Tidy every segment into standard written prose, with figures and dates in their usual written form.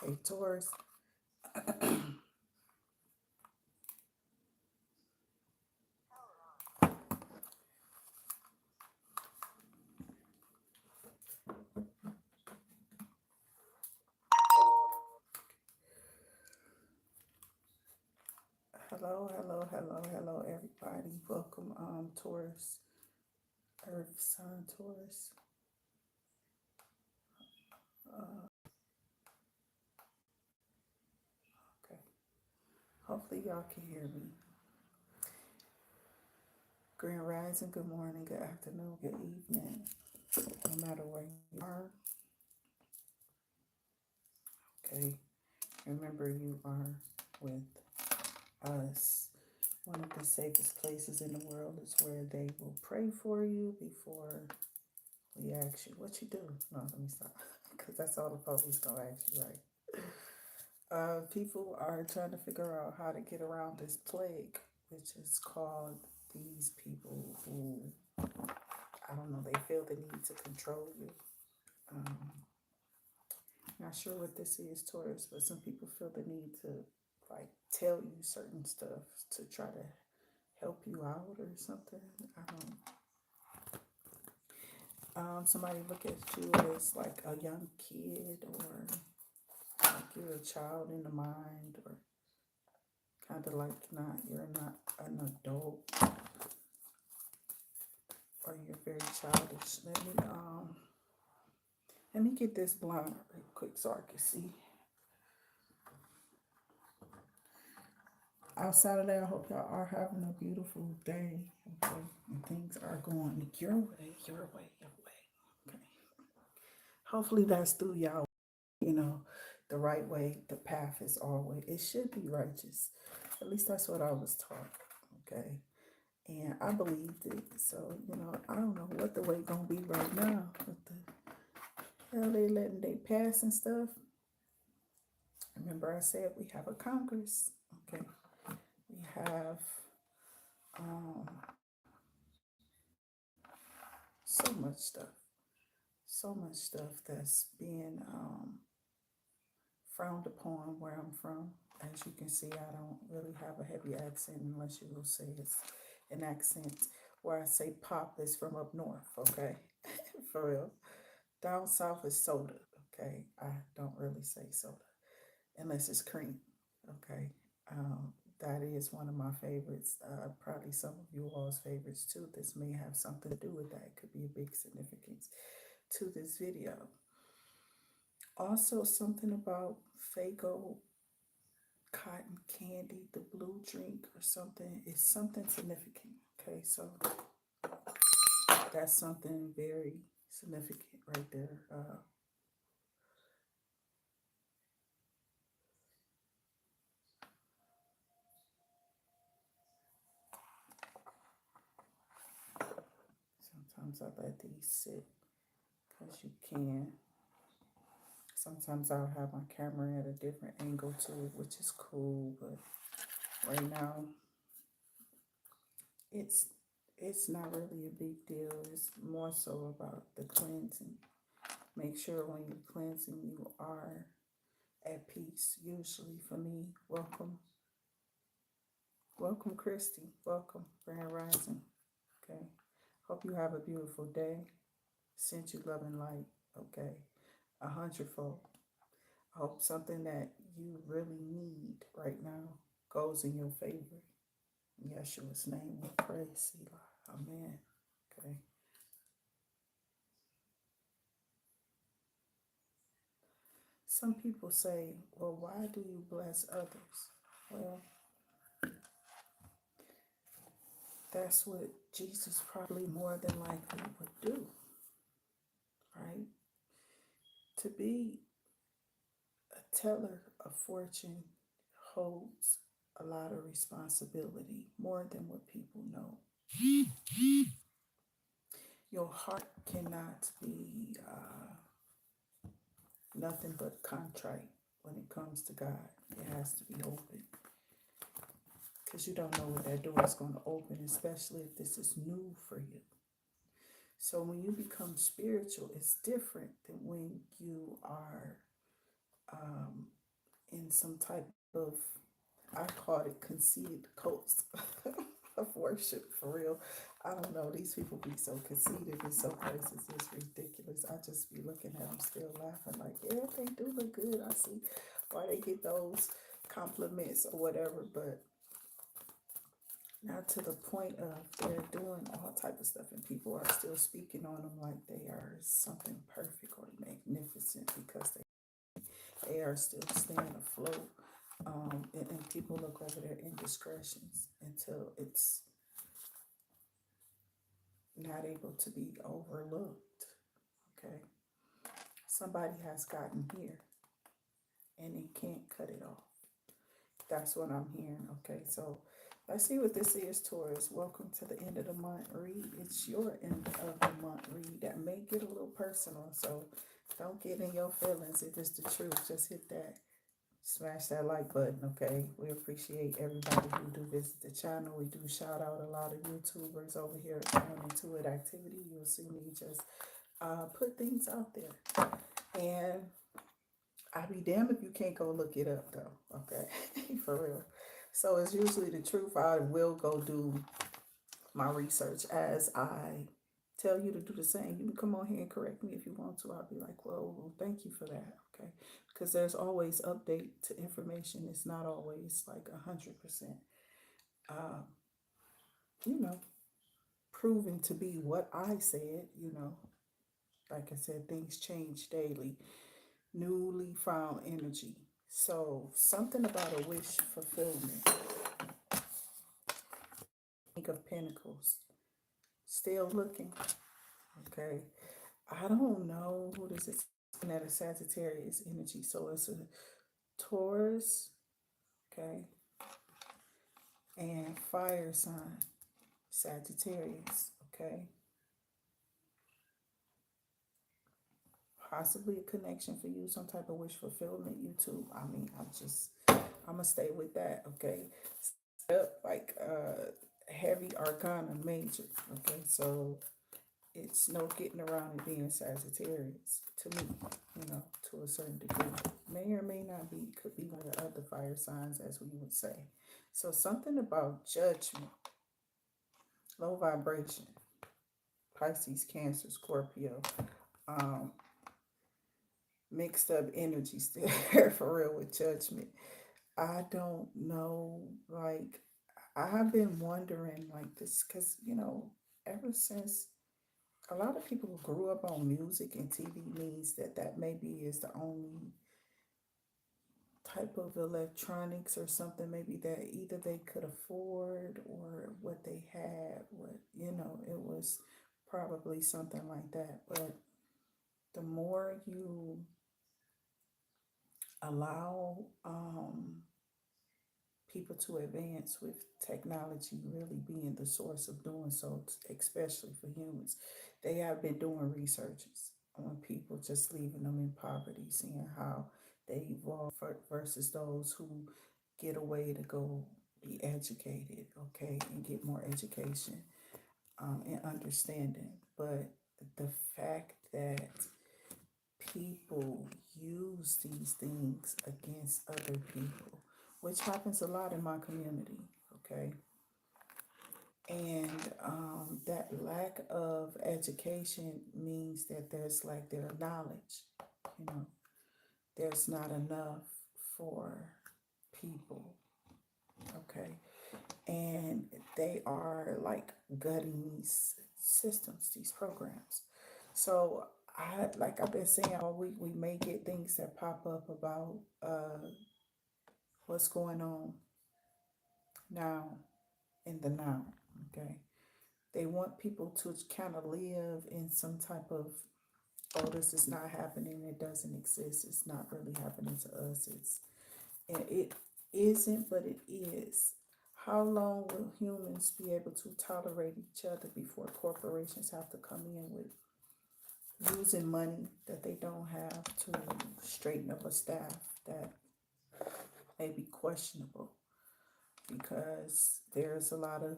Hey, Taurus. Hello, everybody. Welcome, Taurus, Earth, Sun, Taurus. Uh, okay. Hopefully, y'all can hear me. Grand Rising, good morning, good afternoon, good evening, no matter where you are. Okay. Remember, you are with us. One of the safest places in the world is where they will pray for you before we ask you what you do. No, let me stop. Because that's all the police gonna ask you, right? People are trying to figure out how to get around this plague, which is called these people who, I don't know, they feel the need to control you. Um, Not sure what this is, Taurus, but some people feel the need to like tell you certain stuff to try to help you out or something. I don't. Somebody look at you as like a young kid, or like you're a child in the mind, or kind of like you're not an adult, or you're very childish. Let me get this blind real quick so I can see. Outside of that, I hope y'all are having a beautiful day. Okay, and things are going your way, your way, your way. Okay. Hopefully that's through y'all. You know, the right way. The path is always. It should be righteous. At least that's what I was taught. Okay. And I believed it. So, I don't know what the way gonna be right now. What the hell they letting they pass and stuff. Remember I said we have a Congress. Okay. We have um so much stuff. So much stuff that's being frowned upon where I'm from. As you can see, I don't really have a heavy accent unless you will say it's an accent where I say pop is from up north, okay? For real. Down south is soda, okay? I don't really say soda unless it's cream, okay? That is one of my favorites. Probably some of you all's favorites too. This may have something to do with that. It could be a big significance to this video. Also, something about Fago cotton candy, the blue drink or something. It's something significant. Okay, so that's something very significant right there. Sometimes I let these sit because you can. Sometimes I'll have my camera at a different angle too, which is cool. But right now, it's it's not really a big deal. It's more so about the cleansing. Make sure when you're cleansing, you are at peace. Usually for me, welcome, Christy. Welcome, Grand Rising. Okay. Hope you have a beautiful day. Send you love and light. Okay. 100-fold. I hope something that you really need right now goes in your favor. In Yeshua's name we pray. Selah. Amen. Okay. Some people say, well, why do you bless others? Well, that's what Jesus probably more than likely would do, right? To be a teller of fortune holds a lot of responsibility, more than what people know. Your heart cannot be nothing but contrite when it comes to God. It has to be open because you don't know what that door is going to open, especially if this is new for you. So when you become spiritual, it's different than when you are some type of, I call it conceited cults of worship for real. I don't know. These people be so conceited and so crazy. It's ridiculous. I just be looking at them still laughing like, yeah, they do look good. I see why they get those compliments or whatever, but not to the point of they're doing all type of stuff and people are still speaking on them like they are something perfect or magnificent because they are still staying afloat. And people look over their indiscretions until it's not able to be overlooked. Okay. Somebody has gotten here and they can't cut it off. That's what I'm hearing. Okay. So let's see what this is, Taurus. Welcome to the end of the month read. It's your end of the month read. That may get a little personal. So don't get in your feelings. If it's the truth, just hit that. Smash that like button, okay? We appreciate everybody who do visit the channel. We do shout out a lot of YouTubers over here on IntuitActivity. You'll see me just put things out there. And I'll be damned if you can't go look it up, though, okay? For real. So it's usually the truth. I will go do my research as I tell you to do the same. You can come on here and correct me if you want to. I'll be like, well, thank you for that, okay? Because there's always update to information. It's not always like 100%, uh, you know, proven to be what I said, Like I said, things change daily. Newly found energy. So something about a wish fulfillment. King of Pentacles. Still looking, okay? I don't know what is it. At a Sagittarius energy, so it's a Taurus, okay, and fire sign, Sagittarius, okay. Possibly a connection for you, some type of wish fulfillment. You too. I mean, I'm gonna stay with that, okay. Up like heavy arcana major, okay. So it's no getting around it being Sagittarius to me, to a certain degree. May or may not be, could be one of the other fire signs, as we would say. So something about judgment, low vibration, Pisces, Cancer, Scorpio, um, mixed up energy still for real with judgment. I don't know, like, I've been wondering like this because, ever since a lot of people who grew up on music and TV means that maybe is the only type of electronics or something maybe that either they could afford or what they had, it was probably something like that. But the more you allow people to advance with technology really being the source of doing so, especially for humans. They have been doing researches on people, just leaving them in poverty, seeing how they evolve versus those who get away to go be educated, okay, and get more education and understanding. But the fact that people use these things against other people, which happens a lot in my community, okay? And that lack of education means that there's like their knowledge, you know, there's not enough for people, okay? And they are like gutting these systems, these programs. So like I've been saying all week, we may get things that pop up about what's going on now in the now. Okay, they want people to kind of live in some type of, oh, this is not happening. It doesn't exist. It's not really happening to us. And it isn't, but it is. How long will humans be able to tolerate each other before corporations have to come in with using money that they don't have to straighten up a staff that may be questionable because there's a lot of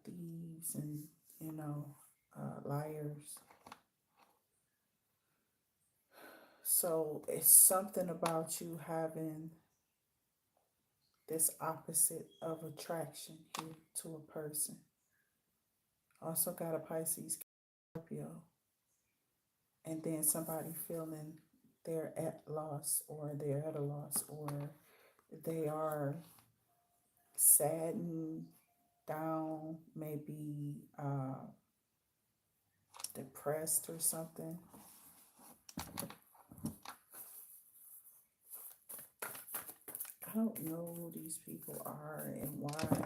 thieves and liars. So it's something about you having this opposite of attraction here to a person. Also got a Pisces, Scorpio, and then somebody feeling they're at loss, or they're at a loss, or they are saddened, down, maybe depressed or something. I don't know who these people are and why.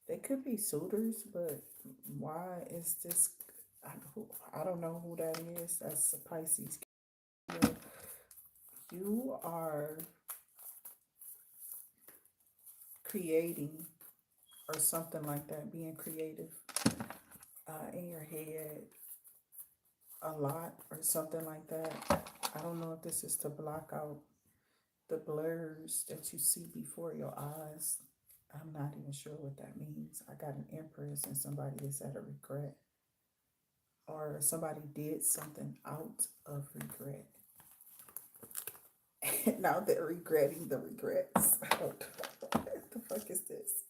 They could be suitors, but why is this? I don't know who that is. That's a Pisces. You are creating or something like that, being creative in your head a lot or something like that. I don't know if this is to block out the blurs that you see before your eyes. I'm not even sure what that means. I got an Empress and somebody is at a regret, or somebody did something out of regret. Now they're regretting the regrets. What the fuck is this?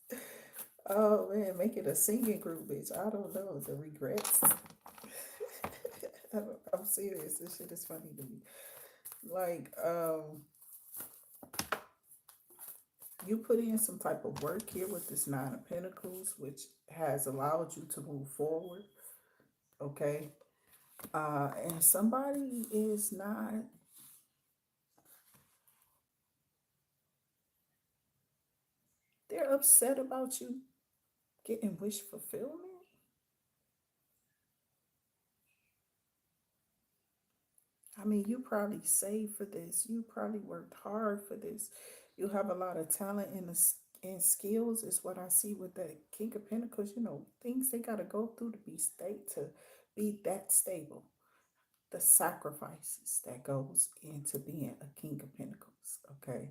Oh man, make it a singing group, bitch. I don't know. The regrets. I'm serious. This shit is funny to me. Like, you put in some type of work here with this Nine of Pentacles, which has allowed you to move forward. Okay. And somebody is not, they're upset about you getting wish fulfillment. I mean, you probably saved for this. You probably worked hard for this. You have a lot of talent and skills is what I see with the King of Pentacles. You know, things they gotta go through to be that stable. The sacrifices that goes into being a King of Pentacles, okay,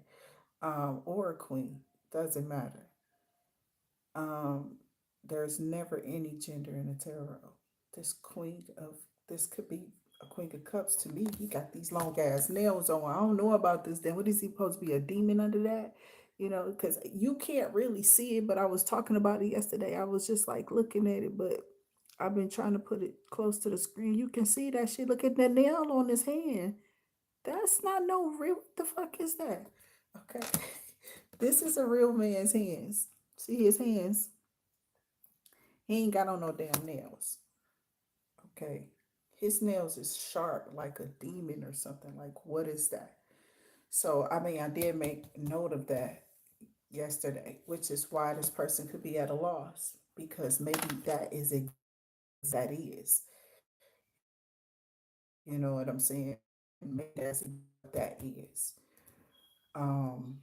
or a Queen, doesn't matter. Um, there's never any gender in the tarot. This Queen of this could be a Queen of Cups to me. He got these long ass nails on. I don't know about this. Then what is he supposed to be, a demon under that? You know, because you can't really see it. But I was talking about it yesterday. I was just like looking at it, but I've been trying to put it close to the screen. You can see that shit. Look at that nail on his hand. That's not no real. What the fuck is that? Okay. This is a real man's hands. See his hands? He ain't got on no damn nails. Okay. His nails is sharp like a demon or something. Like, what is that? So, I mean, I did make note of that yesterday, which is why this person could be at a loss, because maybe that is that is. You know what I'm saying? Maybe that's what that is. Um,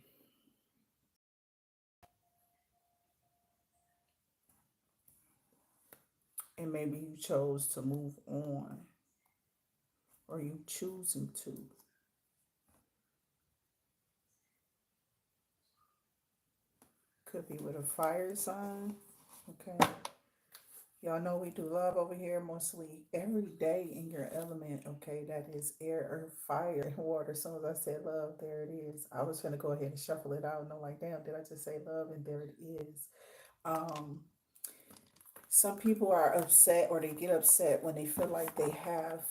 and maybe you chose to move on, or you choosing to. Could be with a fire sign. Okay. Y'all know we do love over here mostly every day in your element. Okay. That is air, earth, fire, and water. As soon as I said love, there it is. I was going to go ahead and shuffle it out. And I'm like, damn, did I just say love? And there it is. Um, some people are upset, or they get upset when they feel like they have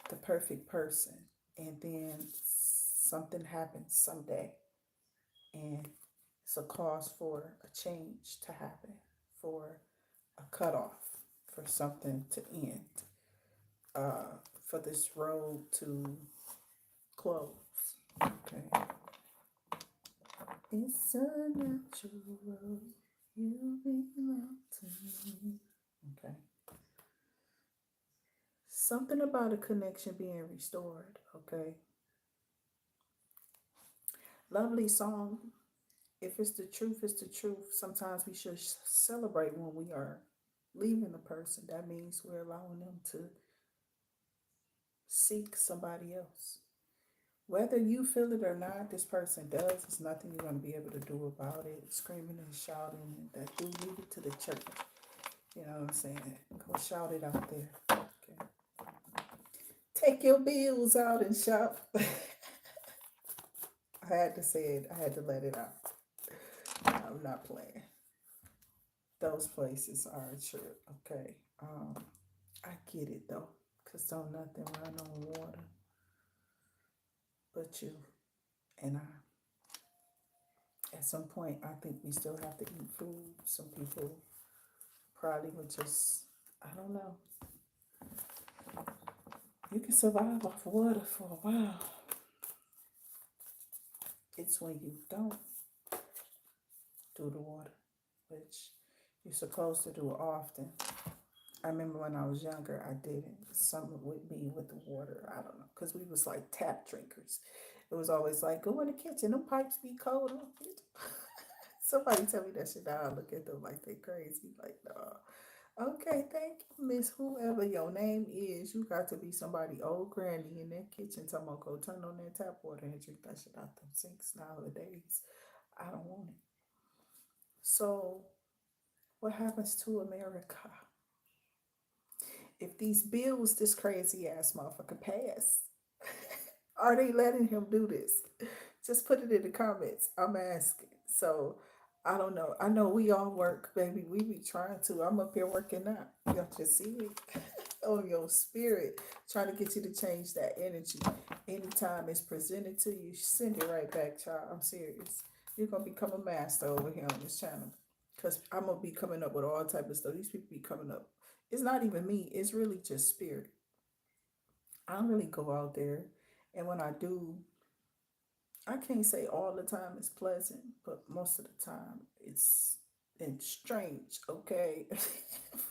the perfect person, and then something happens someday, and it's a cause for a change to happen, for a cutoff, for something to end, for this road to close. Okay. It's a natural road. You belong to me. Okay. Something about a connection being restored. Okay. Lovely song. If it's the truth, it's the truth. Sometimes we should celebrate when we are leaving a person. That means we're allowing them to seek somebody else. Whether you feel it or not, this person does. There's nothing you're going to be able to do about it. Screaming and shouting, and that do leave it to the church. You know what I'm saying? Go shout it out there. Okay. Take your bills out and shop. I had to say it. I had to let it out. I'm not playing. Those places are a trip. Okay. I get it though, cause don't nothing run on water but you and I. At some point, I think we still have to eat food. Some people probably would just, I don't know. You can survive off water for a while. It's when you don't do the water, which you're supposed to do often. I remember when I was younger, I didn't. Something with me with the water, I don't know, because we was like tap drinkers. It was always like, go in the kitchen, them pipes be cold. Somebody tell me that shit now. I look at them like they crazy. Like, nah. Okay, thank you, Miss Whoever your name is. You got to be somebody old granny in that kitchen. Tell me go turn on that tap water and drink that shit out them sinks nowadays. I don't want it. So, what happens to America if these bills this crazy ass motherfucker pass? Are they letting him do this? Just put it in the comments. I'm asking. So I don't know. I know we all work, baby. We be trying to. I'm up here working now. Y'all just see it on your spirit, trying to get you to change that energy. Anytime it's presented to you, send it right back, child. I'm serious. You're gonna become a master over here on this channel. Cause I'm gonna be coming up with all type of stuff. These people be coming up. It's not even me. It's really just spirit. I don't really go out there, and when I do, I can't say all the time it's pleasant, but most of the time it's strange. Okay,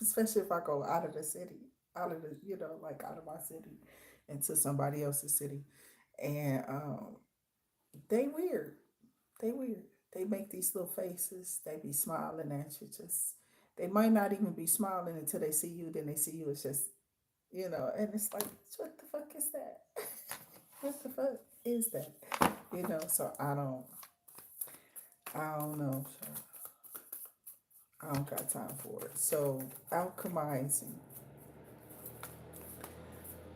especially if I go out of the city, out of the like out of my city, into somebody else's city, and they weird. They weird. They make these little faces. They be smiling at you. Just they might not even be smiling until they see you. Then they see you. It's just and it's like, what the fuck is that? What the fuck is that? So I don't know. So I don't got time for it. So alchemizing.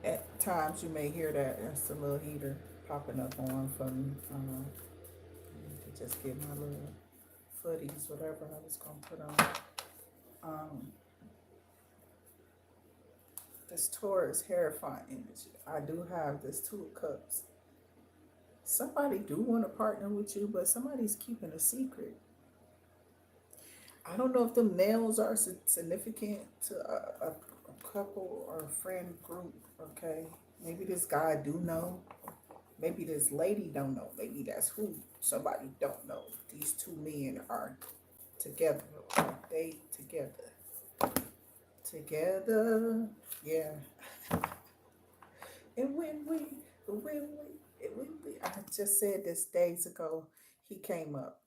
At times you may hear that. That's the little heater popping up on for me. To just get my little footies, whatever I was gonna put on. Um, this Taurus terrifying energy. I do have this Two of Cups. Somebody do want to partner with you, but somebody's keeping a secret. I don't know if them nails are significant to a couple or a friend group. Okay, maybe this guy do know. Maybe this lady don't know. Maybe that's who somebody don't know. These two men are together. They together. Together. Yeah. And I just said this days ago. He came up.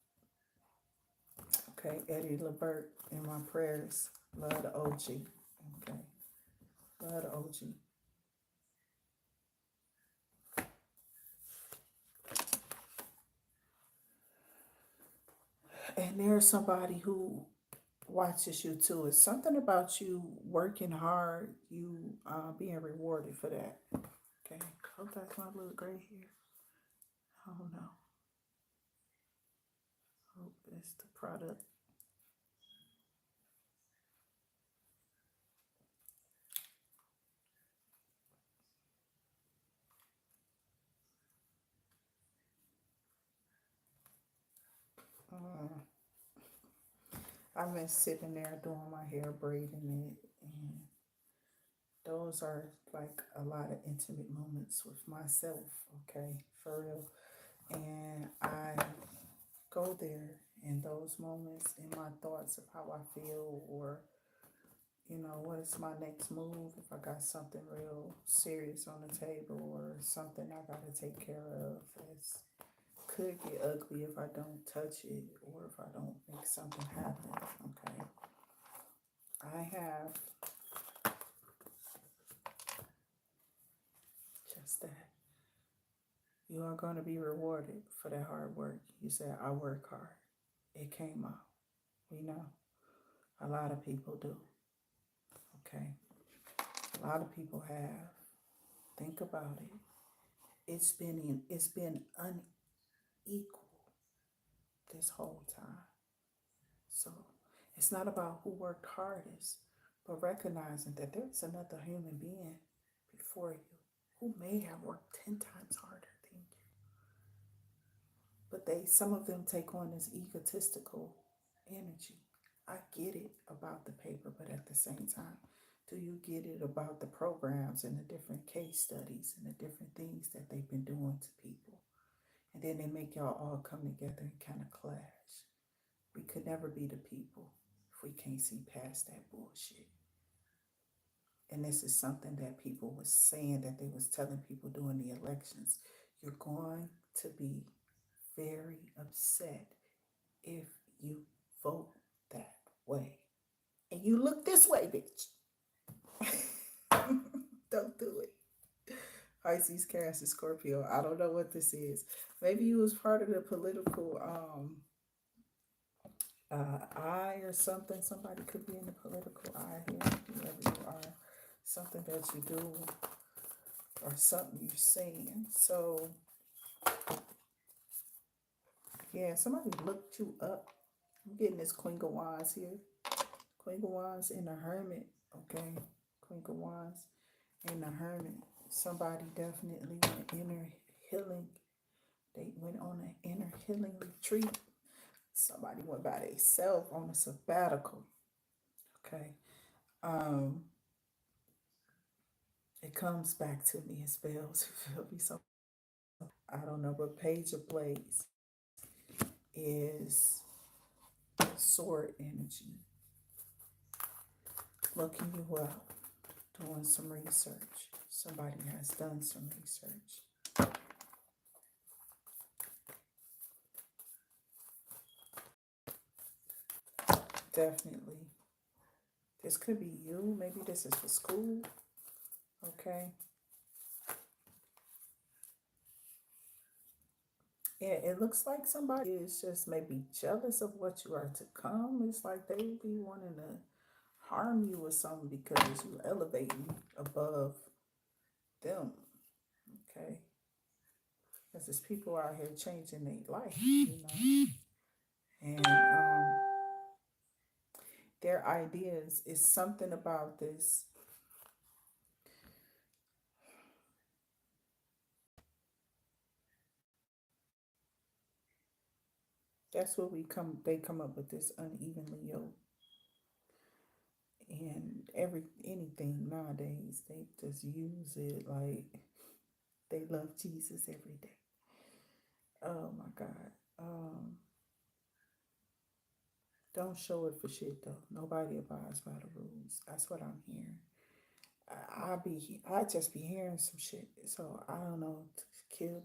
Okay, Eddie Lebert in my prayers. Love the OG. Okay, love the OG. And there's somebody who watches you too. It's something about you working hard, you being rewarded for that. Okay, hope that's my little gray hair. I don't know. Hope it's the product. Uh, I've been sitting there doing my hair, braiding it, and those are like a lot of intimate moments with myself, okay, for real. And I go there in those moments in my thoughts of how I feel, or what is my next move if I got something real serious on the table or something I got to take care of. It's could get ugly if I don't touch it or if I don't make something happen. Okay. I have just that. You are going to be rewarded for that hard work. You said, I work hard. It came out. We know. A lot of people do. Okay. A lot of people have. Think about it. It's been equal this whole time. So it's not about who worked hardest, but recognizing that there's another human being before you who may have worked 10 times harder than you. But some of them take on this egotistical energy. I get it about the paper, but at the same time, do you get it about the programs and the different case studies and the different things that they've been doing to people? And then they make y'all all come together and kind of clash. We could never be the people if we can't see past that bullshit. And this is something that people was saying that they was telling people during the elections. You're going to be very upset if you vote that way. And you look this way, bitch. Don't do it. Pisces, Cancer, Scorpio. I don't know what this is. Maybe you was part of the political eye or something. Somebody could be in the political eye here, whoever you are. Something that you do or something you're saying. So, yeah, somebody looked you up. I'm getting this Queen of Wands here. Queen of Wands and the Hermit. Okay. Queen of Wands and the Hermit. Somebody definitely went inner healing. They went on an inner healing retreat. Somebody went by themselves on a sabbatical. Okay. Um, it comes back to me in spells. It'll be so I don't know, but Page of Blades is sword energy. Looking you up, doing some research. Somebody has done some research. Definitely. This could be you. Maybe this is for school. Okay. Yeah, it looks like somebody is just maybe jealous of what you are to come. It's like they be wanting to harm you or something because you elevating above them. Okay. Because there's people out here changing their life, And their ideas is something about this. That's what they come up with this unevenly yoked. And anything nowadays, they just use it like they love Jesus every day. Oh my God. Don't show it for shit though. Nobody abides by the rules. That's what I'm hearing. I just be hearing some shit. So I don't know.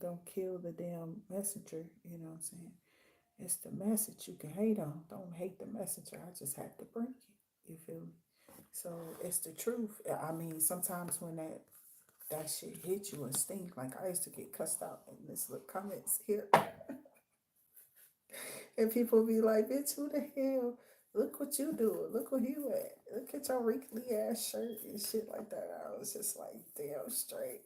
Don't kill the damn messenger. You know what I'm saying? It's the message you can hate on. Don't hate the messenger. I just have to bring it. You feel me? So it's the truth. I mean, sometimes when that shit hit you and sting, like I used to get cussed out in this little comments here. And people be like, bitch, who the hell? Look what you doing. Look where you at. Look at your wrinkly ass shirt and shit like that. I was just like, damn straight.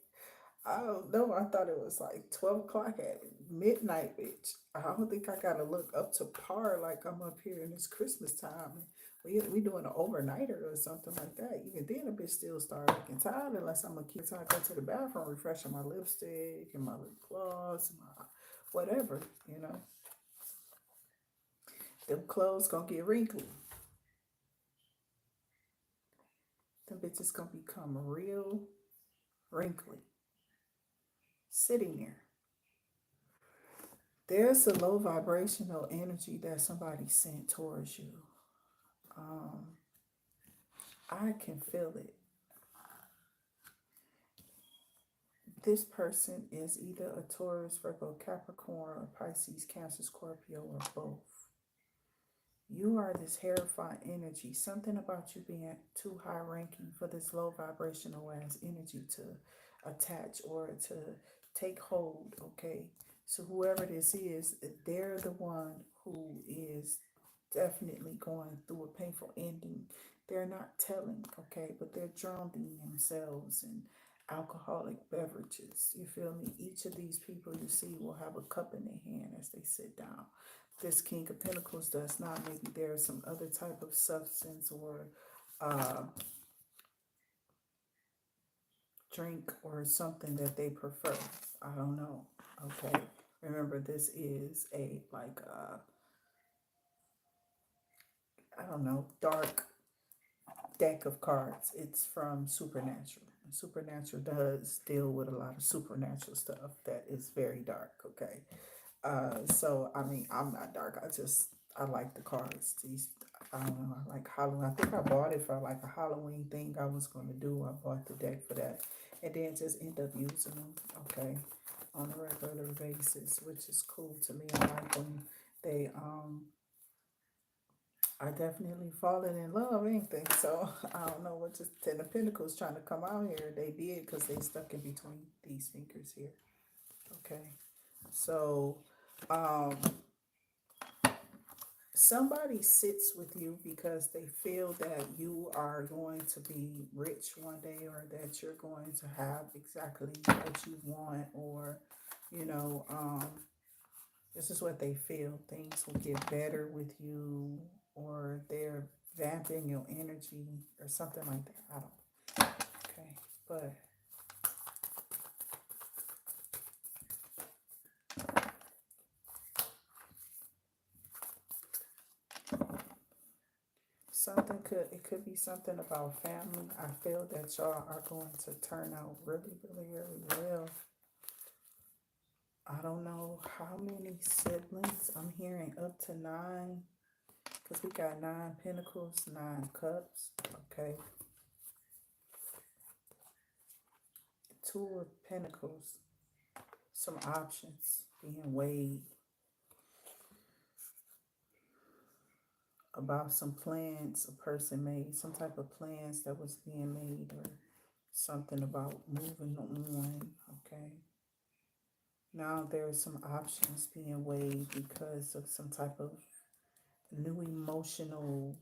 I don't know. I thought it was like 12 o'clock at midnight, bitch. I don't think I gotta look up to par like I'm up here in this Christmas time. We doing an overnighter or something like that. Even then, a bitch still start looking tired unless I'm a kid. So I go to the bathroom, refreshing my lipstick and my lip gloss, and my whatever, Them clothes gonna get wrinkly. Them bitches gonna become real wrinkly. Sitting there. There's a low vibrational energy that somebody sent towards you. Um, I can feel it. This person is either a Taurus, Virgo, Capricorn, or Pisces, Cancer, Scorpio, or both. You are this terrifying energy. Something about you being too high ranking for this low vibrational ass energy to attach or to take hold, okay? So whoever this is, they're the one who is definitely going through a painful ending. They're not telling, okay, but they're drowning themselves and alcoholic beverages. You feel me? Each of these people you see will have a cup in their hand as they sit down. This King of Pentacles does not. Maybe there's some other type of substance or uh, drink or something that they prefer. I don't know. Okay. Remember, this is a like I don't know, dark deck of cards. It's from Supernatural. Supernatural does deal with a lot of supernatural stuff that is very dark. Okay. So I mean, I'm not dark. I like the cards. These I don't know. I like Halloween. I think I bought it for like a Halloween thing I was gonna do. I bought the deck for that, and then just end up using them. Okay, on a regular basis, which is cool to me. I like them. They are definitely falling in love, ain't they? So I don't know what just Ten of Pentacles trying to come out here. They did because they stuck in between these fingers here. Okay, so um somebody sits with you because they feel that you are going to be rich one day, or that you're going to have exactly what you want, or you know this is what they feel. Things will get better with you, or they're vamping your energy or something like that. I don't. Okay, but it could be something about family. I feel that y'all are going to turn out really, really, really well. I don't know how many siblings. I'm hearing up to 9, because we got 9 pentacles, 9 cups. Okay, 2 of pentacles. Some options being weighed about some plans a person made, some type of plans that was being made, or something about moving on. Okay, now there's some options being weighed because of some type of new emotional,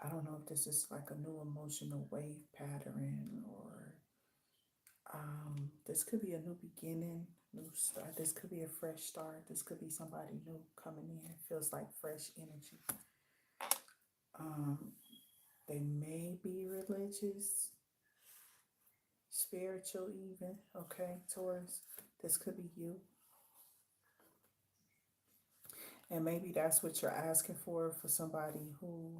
I don't know if this is like a new emotional wave pattern, or this could be a new beginning, new start. This could be a fresh start. This could be somebody new coming in. It feels like fresh energy. Um, they may be religious, spiritual, even. Okay, Taurus. This could be you. And maybe that's what you're asking for somebody who,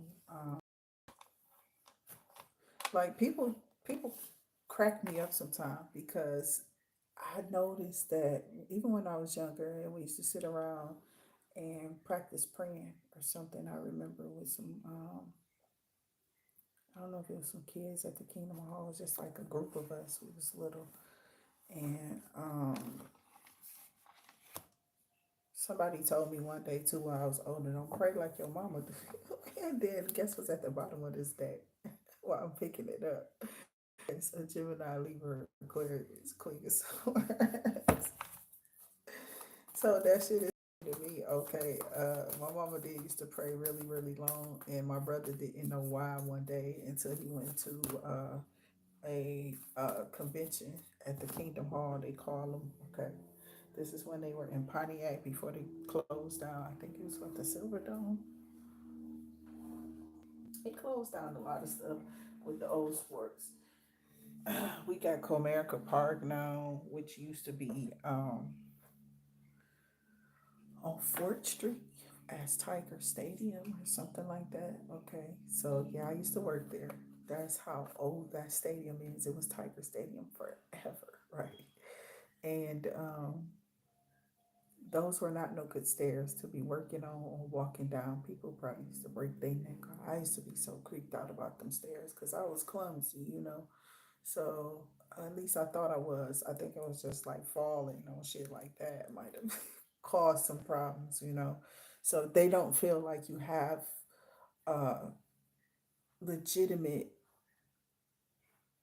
like people crack me up sometimes, because I noticed that even when I was younger and we used to sit around and practice praying or something. I remember with some, I don't know if it was some kids at the Kingdom Hall. It was just like a group of us. We was little, and somebody told me one day too, when I was older, don't pray like your mama do. And then guess what's at the bottom of this deck? Well, I'm picking it up. It's a Gemini, Libra, Aquarius, Queen of Swords. So that shit is to me. Okay, my mama did used to pray really, really long, and my brother didn't know why one day until he went to a convention at the Kingdom Hall. They call them. Okay, this is when they were in Pontiac before they closed down. I think it was what, the Silver Dome. They closed down a lot of stuff with the old sports. We got Comerica Park now, which used to be on Fort Street as Tiger Stadium or something like that. Okay, so yeah, I used to work there. That's how old that stadium is. It was Tiger Stadium forever, right? And those were not no good stairs to be working on or walking down. People probably used to break their neck. I used to be so creeped out about them stairs because I was clumsy. So at least I thought I was. I think I was just like falling on shit like that. Might have caused some problems. So they don't feel like you have uh legitimate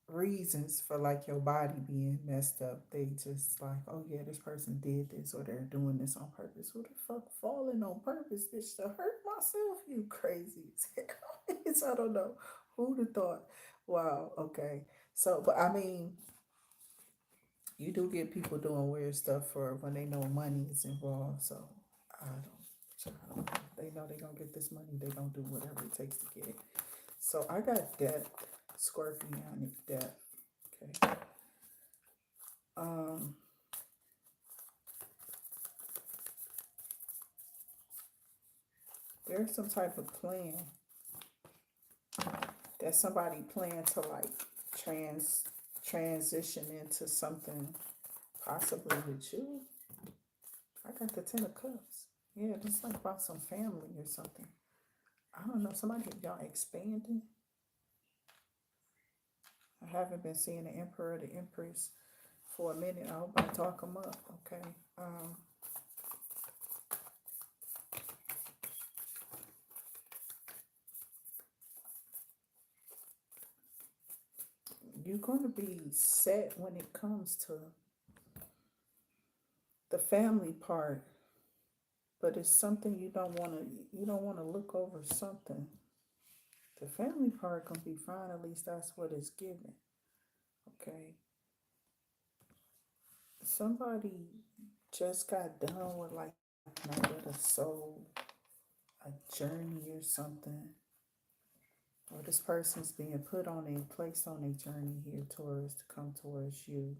reasons for like your body being messed up. They just like, oh yeah, this person did this, or they're doing this on purpose. Who the fuck falling on purpose, bitch, to hurt myself? You crazy. So I don't know who'd have thought. Wow, okay. So, but I mean, you do get people doing weird stuff for when they know money is involved. So, I don't, they know they gonna get this money, they gonna do whatever it takes to get it. So, I got that Scorpionic death. Okay. Um, there's some type of plan that somebody planned to like trans transition into something possibly with you. I got the Ten of Cups. Yeah, it's like about some family or something. I don't know. Somebody y'all expanding. I haven't been seeing the Emperor, the Empress for a minute. I hope I talk them up. Okay. Um, you're going to be set when it comes to the family part, but it's something you don't want to look over something. The family part gonna be fine, at least that's what it's given. Okay. Somebody just got done with like night of the soul, a journey or something. Or this person's being put on a placed on a journey here towards to come towards you.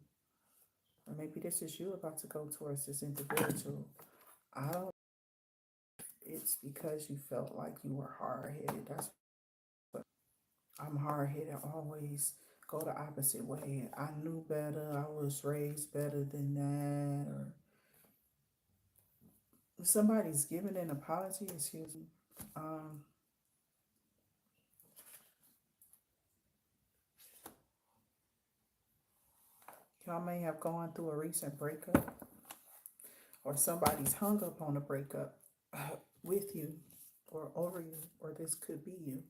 Or maybe this is you about to go towards this individual. I don't, it's because you felt like you were hard headed. That's what I'm hard headed, always go the opposite way. I knew better, I was raised better than that. Or somebody's giving an apology, excuse me. Um, y'all may have gone through a recent breakup, or somebody's hung up on a breakup with you or over you, or this could be you.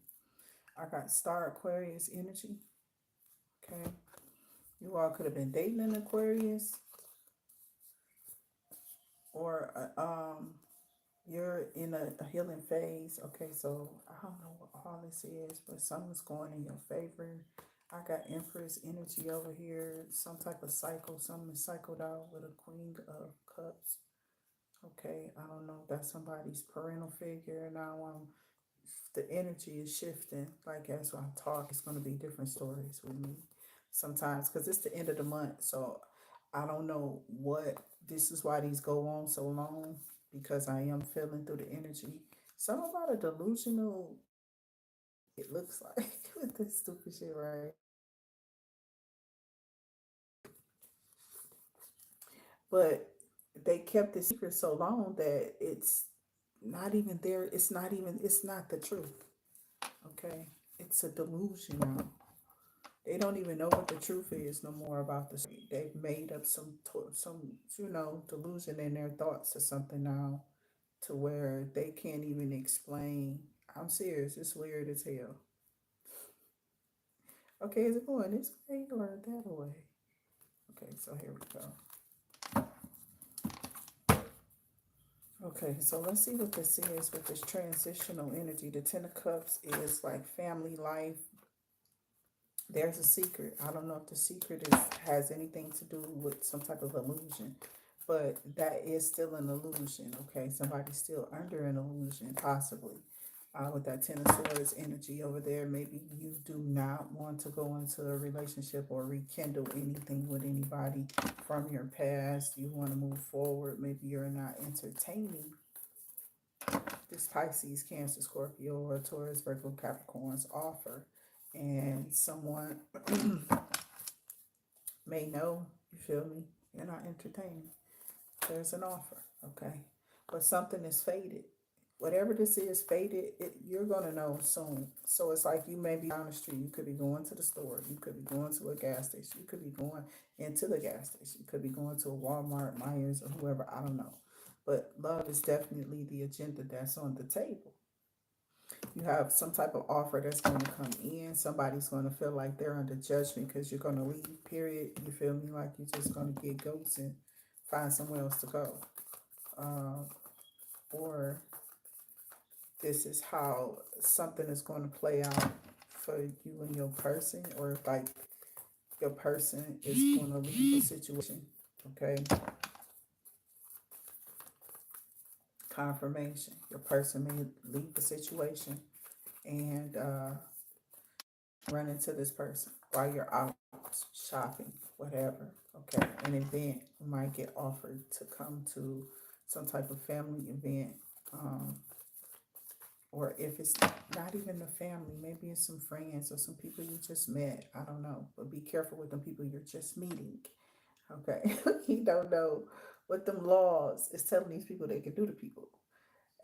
I got Star Aquarius energy. Okay. You all could have been dating an Aquarius, or you're in a healing phase. Okay, so I don't know what all this is, but something's going in your favor. I got Empress energy over here, some type of cycle, something is cycled out with a Queen of Cups. Okay, I don't know if that's somebody's parental figure. Now the energy is shifting. Like as I talk, it's going to be different stories with me sometimes because it's the end of the month. So I don't know what this is why these go on so long because I am feeling through the energy. Some about a delusional, it looks like with this stupid shit, right? But they kept it secret so long that it's not even there. It's not the truth. Okay. It's a delusion now. They don't even know what the truth is no more about this. They've made up some delusion in their thoughts or something now to where they can't even explain. I'm serious. It's weird as hell. Okay, is it going this way or that way? Okay, so here we go. Okay, so let's see what this is with this transitional energy. The Ten of Cups is like family life. There's a secret. I don't know if the secret has anything to do with some type of illusion, but that is still an illusion. Okay, somebody's still under an illusion, possibly. With that Ten of Swords energy over there, maybe you do not want to go into a relationship or rekindle anything with anybody from your past. You want to move forward. Maybe you're not entertaining this Pisces, Cancer, Scorpio, or Taurus, Virgo, Capricorn's offer. And someone may know, you feel me? You're not entertaining. There's an offer, okay? But something is faded. Whatever this is faded, you're going to know soon. So it's like you may be down the street. You could be going to the store. You could be going to a gas station. You could be going into the gas station. You could be going to a Walmart, Myers, or whoever. I don't know. But love is definitely the agenda that's on the table. You have some type of offer that's going to come in. Somebody's going to feel like they're under judgment because you're going to leave, period. You feel me? Like you're just going to get ghosts and find somewhere else to go. Or this is how something is going to play out for you and your person, or like your person is going to leave a situation. Okay. Confirmation. Your person may leave the situation and run into this person while you're out shopping, whatever. Okay. An event. You might get offered to come to some type of family event. Or if it's not even the family, maybe it's some friends or some people you just met. I don't know. But be careful with them people you're just meeting. Okay. You don't know what them laws is telling these people they can do to people.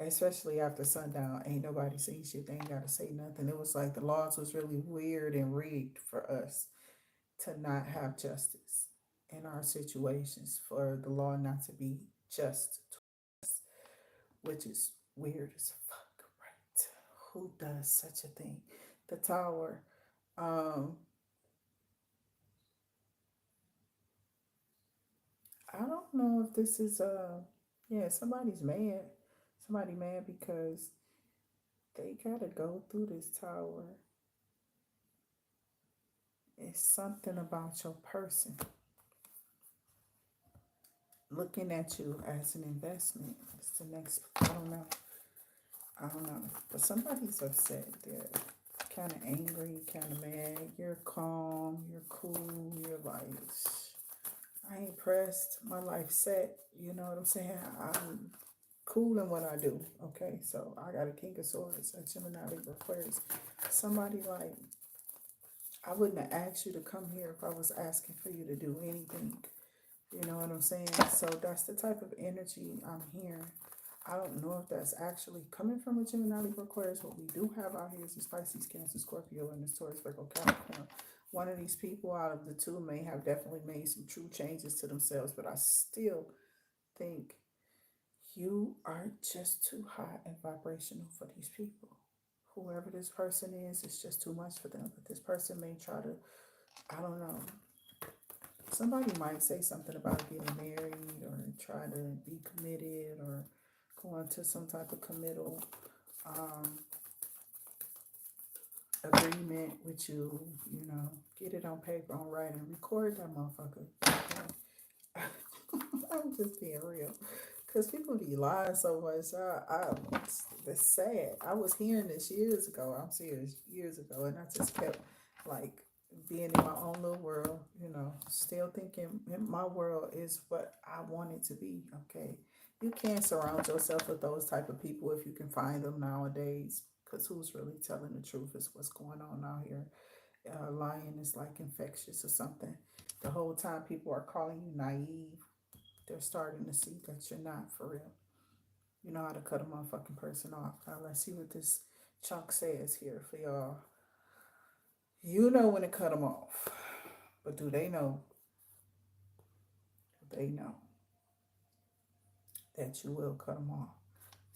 Especially after sundown. Ain't nobody saying shit. They ain't gotta say nothing. It was like the laws was really weird and rigged for us to not have justice in our situations, for the law not to be just, which is weird as fuck, right? Who does such a thing? The Tower. Um, I don't know if this is yeah, somebody's mad. Somebody mad because they gotta go through this tower. It's something about your person looking at you as an investment. It's the next, I don't know. I don't know. But somebody's upset. They're kind of angry, kind of mad. You're calm, you're cool, you're like, I ain't pressed. My life set. You know what I'm saying? I'm cool in what I do. Okay, so I got a King of Swords. A Gemini Libra Aquarius. Somebody like, I wouldn't have asked you to come here if I was asking for you to do anything. You know what I'm saying? So that's the type of energy I'm hearing. I don't know if that's actually coming from a Gemini Libra Aquarius. What we do have out here is a Pisces, Cancer, Scorpio, and this Taurus, Virgo, Capricorn. One of these people out of the two may have definitely made some true changes to themselves, but I still think you are just too high and vibrational for these people. Whoever this person is, it's just too much for them. But this person may try to, I don't know. Somebody might say something about getting married or try to be committed or go into some type of committal agreement with you, you know, get it on paper, on writing, record that motherfucker. Okay? I'm just being real. Because people be lying so much. It's sad. I was hearing this years ago. I'm serious, years ago. And I just kept like being in my own little world, you know, still thinking my world is what I want it to be. Okay. You can't surround yourself with those type of people if you can find them nowadays. Because who's really telling the truth is what's going on out here. Lying is like infectious or something. The whole time people are calling you naive, they're starting to see that you're not for real. You know how to cut a motherfucking person off. Now let's see what this chunk says here for y'all. You know when to cut them off, but do they know? They know that you will cut them off.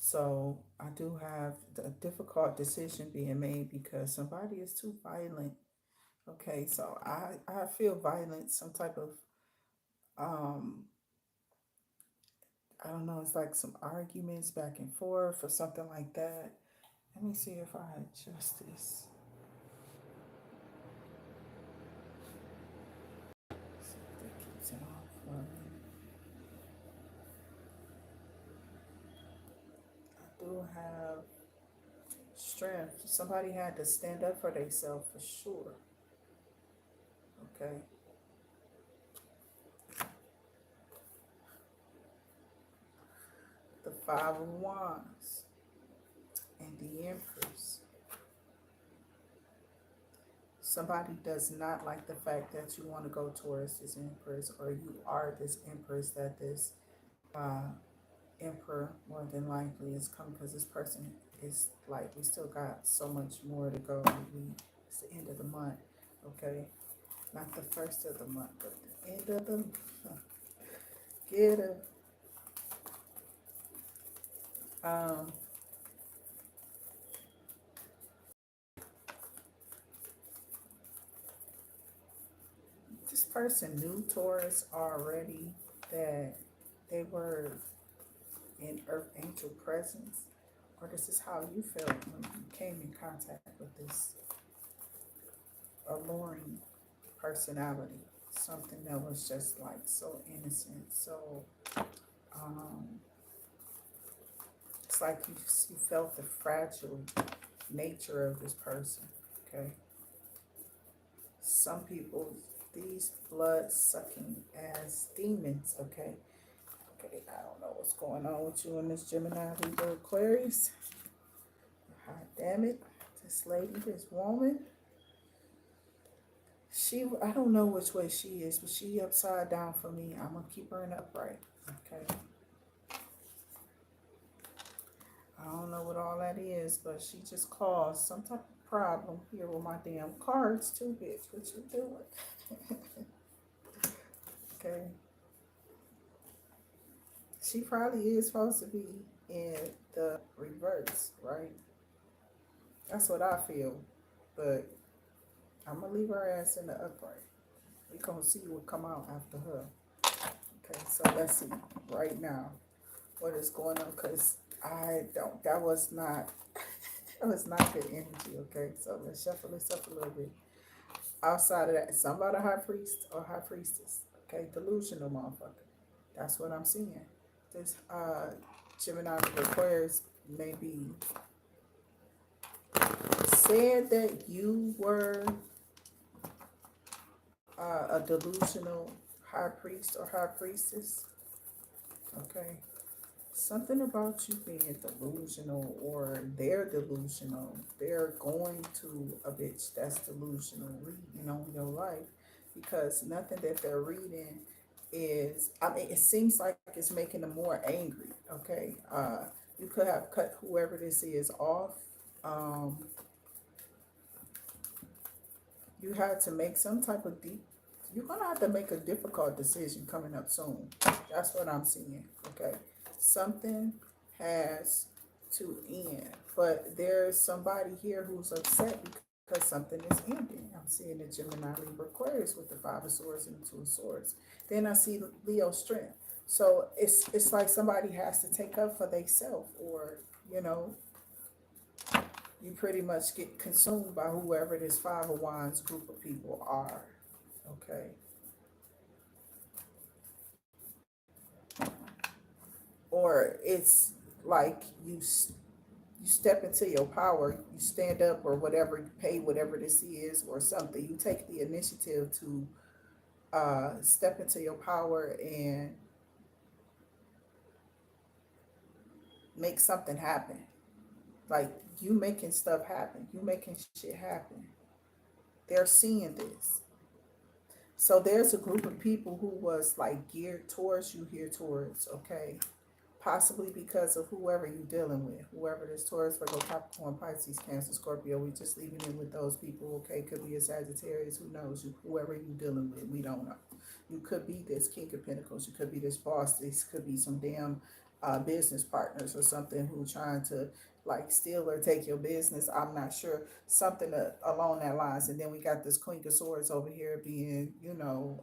So I do have a difficult decision being made because somebody is too violent. Okay, so I feel violence, some type of um I don't know, it's like some arguments back and forth or something like that. Let me see if I adjust this. See if that keeps it off for me. I do have strength. Somebody had to stand up for themselves for sure. Okay. The Five of Wands and the Empress. Somebody does not like the fact that you want to go towards this Empress, or you are this Empress that this uh, Emperor more than likely is coming, because this person is like, we still got so much more to go. It's the end of the month, okay? Not the first of the month, but the end of the get it. Um, this person knew Taurus already, that they were in Earth Angel presence, or this is how you felt when you came in contact with this alluring personality. Something that was just like so innocent. So it's like you felt the fragile nature of this person. Okay. Some people, these blood sucking as demons. Okay. Okay, I don't know what's going on with you in this Gemini, Libra, Aquarius. God damn it. This lady, this woman, I don't know which way she is, but she upside down for me. I'm going to keep her in upright. Okay. I don't know what all that is, but she just caused some type of problem here with my damn cards too, bitch. What you doing? Okay. She probably is supposed to be in the reverse, right? That's what I feel. But I'm going to leave her ass in the upright. We're going to see what come out after her. Okay, so let's see right now what is going on, because that was not, that was not good energy, okay? So let's shuffle this up a little bit. Outside of that, somebody high priest or high priestess, okay? Delusional motherfucker. That's what I'm seeing. This Gemini Aquarius may be said that you were a delusional high priest or high priestess, okay? Something about you being delusional, or they're delusional. They're going to a bitch that's delusional reading on your life, because nothing that they're reading is, I mean, it seems like it's making them more angry, okay? You could have cut whoever this is off. You had to make some type of you're going to have to make a difficult decision coming up soon. That's what I'm seeing, okay? Something has to end, but there's somebody here who's upset because something is ending. I'm seeing the Gemini, Libra, Aquarius with the Five of Swords and the Two of Swords. Then I see Leo strength. So it's like somebody has to take up for themselves, or, you know, you pretty much get consumed by whoever this Five of Wands group of people are, okay? Or it's like you step into your power, you stand up or whatever, you pay whatever this is or something. You take the initiative to step into your power and make something happen. Like, you making stuff happen. You making shit happen. They're seeing this. So there's a group of people who was like geared towards you here towards, okay? Possibly because of whoever you're dealing with, whoever this Taurus, Virgo, Capricorn, Pisces, Cancer, Scorpio. We just leaving it with those people, okay? Could be a Sagittarius, who knows? Whoever you're dealing with, we don't know. You could be this King of Pentacles, you could be this boss, this could be some damn business partners or something who trying to like steal or take your business. I'm not sure, something along that lines. And then we got this Queen of Swords over here being, you know,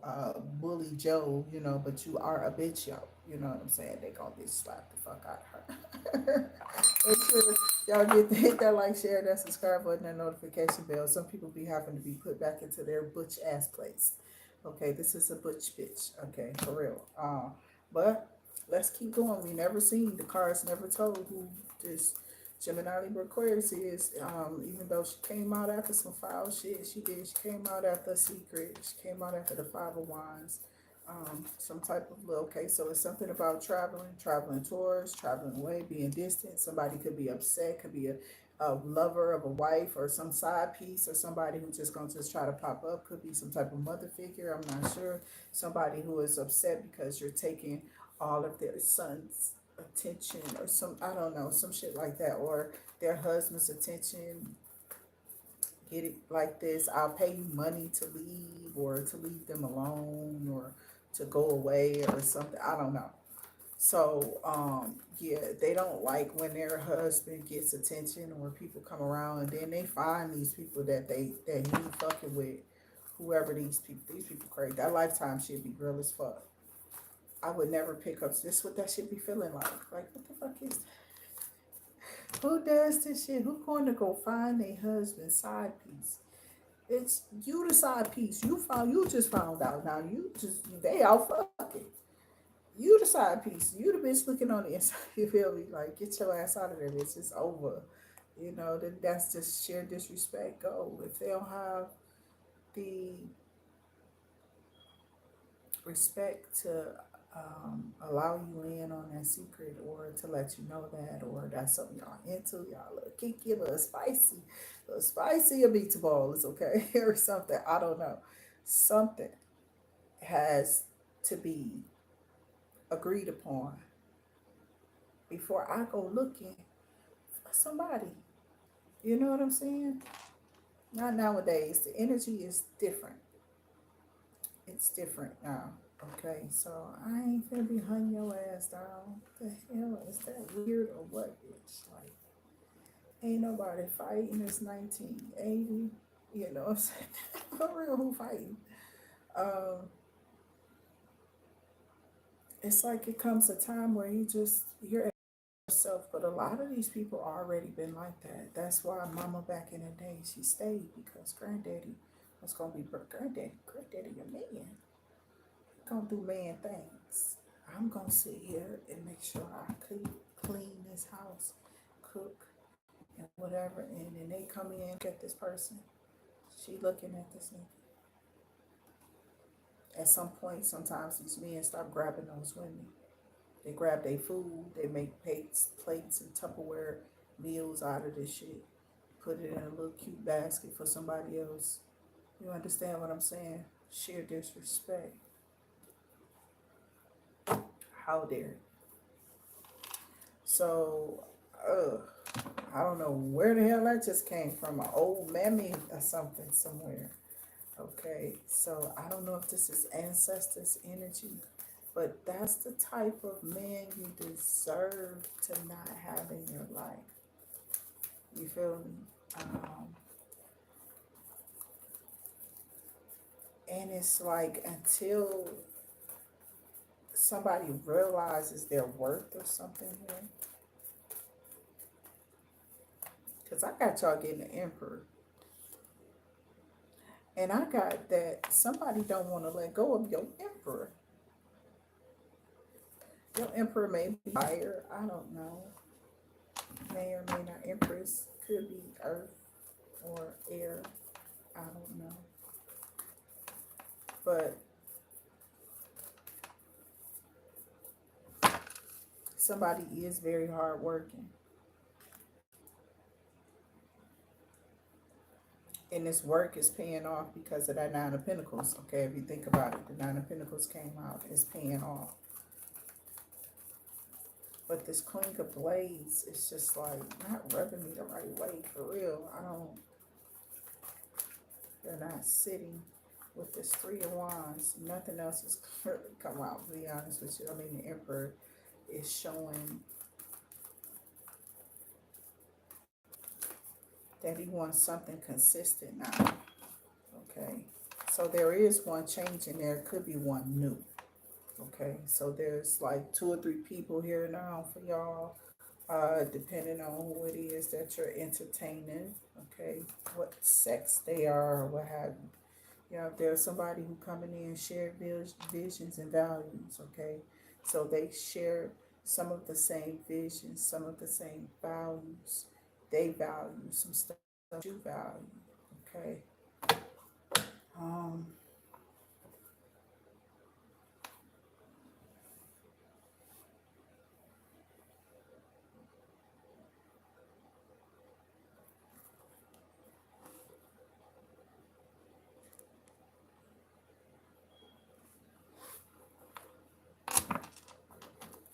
bully Joe, you know, but you are a bitch, yo. You know what I'm saying? They gonna bitch slap the fuck out of her. Make sure y'all hit that like, share, that subscribe button, and notification bell. Some people be having to be put back into their butch ass place. Okay, this is a butch bitch. Okay, for real. But let's keep going. We never seen, the cards never told who this Gemini, Libra, Aquarius is. Even though she came out after some foul shit, she did. She came out after a secret. She came out after the Five of Wands. Some type of little, okay, so it's something about traveling tours, traveling away, being distant. Somebody could be upset, could be a lover of a wife or some side piece, or somebody who just gonna just try to pop up. Could be some type of mother figure, I'm not sure. Somebody who is upset because you're taking all of their son's attention, or some, I don't know, some shit like that, or their husband's attention. Get it like this: I'll pay you money to leave, or to leave them alone, or to go away or something. I don't know. So yeah, they don't like when their husband gets attention, or people come around and then they find these people that he fucking with, whoever these people crazy. That lifetime should be real as fuck. I would never pick up this. What that should be feeling like what the fuck is that? Who does this shit? Who going to go find a husband side piece It's you the side piece. You just found out. Now they out fucking. You the side piece. You the bitch looking on the inside. You feel me? Like get your ass out of there, bitch. It's over. You know, that's just sheer disrespect. Go. If they don't have the respect to allow you in on that secret, or to let you know that, or that's something y'all into, y'all a little kinky, a little spicy or meatballs, okay, or something. I don't know. Something has to be agreed upon before I go looking for somebody. You know what I'm saying? Not nowadays. The energy is different. It's different now. Okay, so I ain't gonna be hunting your ass down. The hell is that weird or what, bitch? Like, ain't nobody fighting. It's 1980. You know what I'm saying? For real, who fighting? Um, it's like it comes a time where you're yourself, but a lot of these people already been like that. That's why Mama back in the day she stayed, because Granddaddy was gonna be Granddaddy, your man. Gonna do man things. I'm gonna sit here and make sure I clean this house, cook, and whatever. And then they come in, get this person. She looking at this nigga. At some point, sometimes these men start grabbing those women. They grab their food. They make plates, and Tupperware meals out of this shit. Put it in a little cute basket for somebody else. You understand what I'm saying? Sheer disrespect. How dare. So, uh, I don't know where the hell that just came from. An old mammy or something somewhere. Okay, so I don't know if this is ancestors' energy, but that's the type of man you deserve to not have in your life. You feel me? And it's like until somebody realizes their worth or something here, because I got y'all getting the emperor. And I got that somebody don't want to let go of your emperor. Your emperor may be fire. I don't know. May or may not. Empress could be earth or air. I don't know. But somebody is very hard working. And this work is paying off because of that Nine of Pentacles. Okay, if you think about it, the Nine of Pentacles came out. It's paying off. But this Queen of Blades is just like not rubbing me the right way for real. They're not sitting with this Three of Wands. Nothing else has clearly come out, to be honest with you. I mean, the Emperor is showing that he wants something consistent now. Okay. So there is one change in there. Could be one new. Okay. So there's like 2 or 3 people here now for y'all. Depending on who it is that you're entertaining. Okay. What sex they are or what have you. You know, if there's somebody who coming in share visions and values, okay? So they share some of the same visions, some of the same values. They value some stuff you value, okay? Um,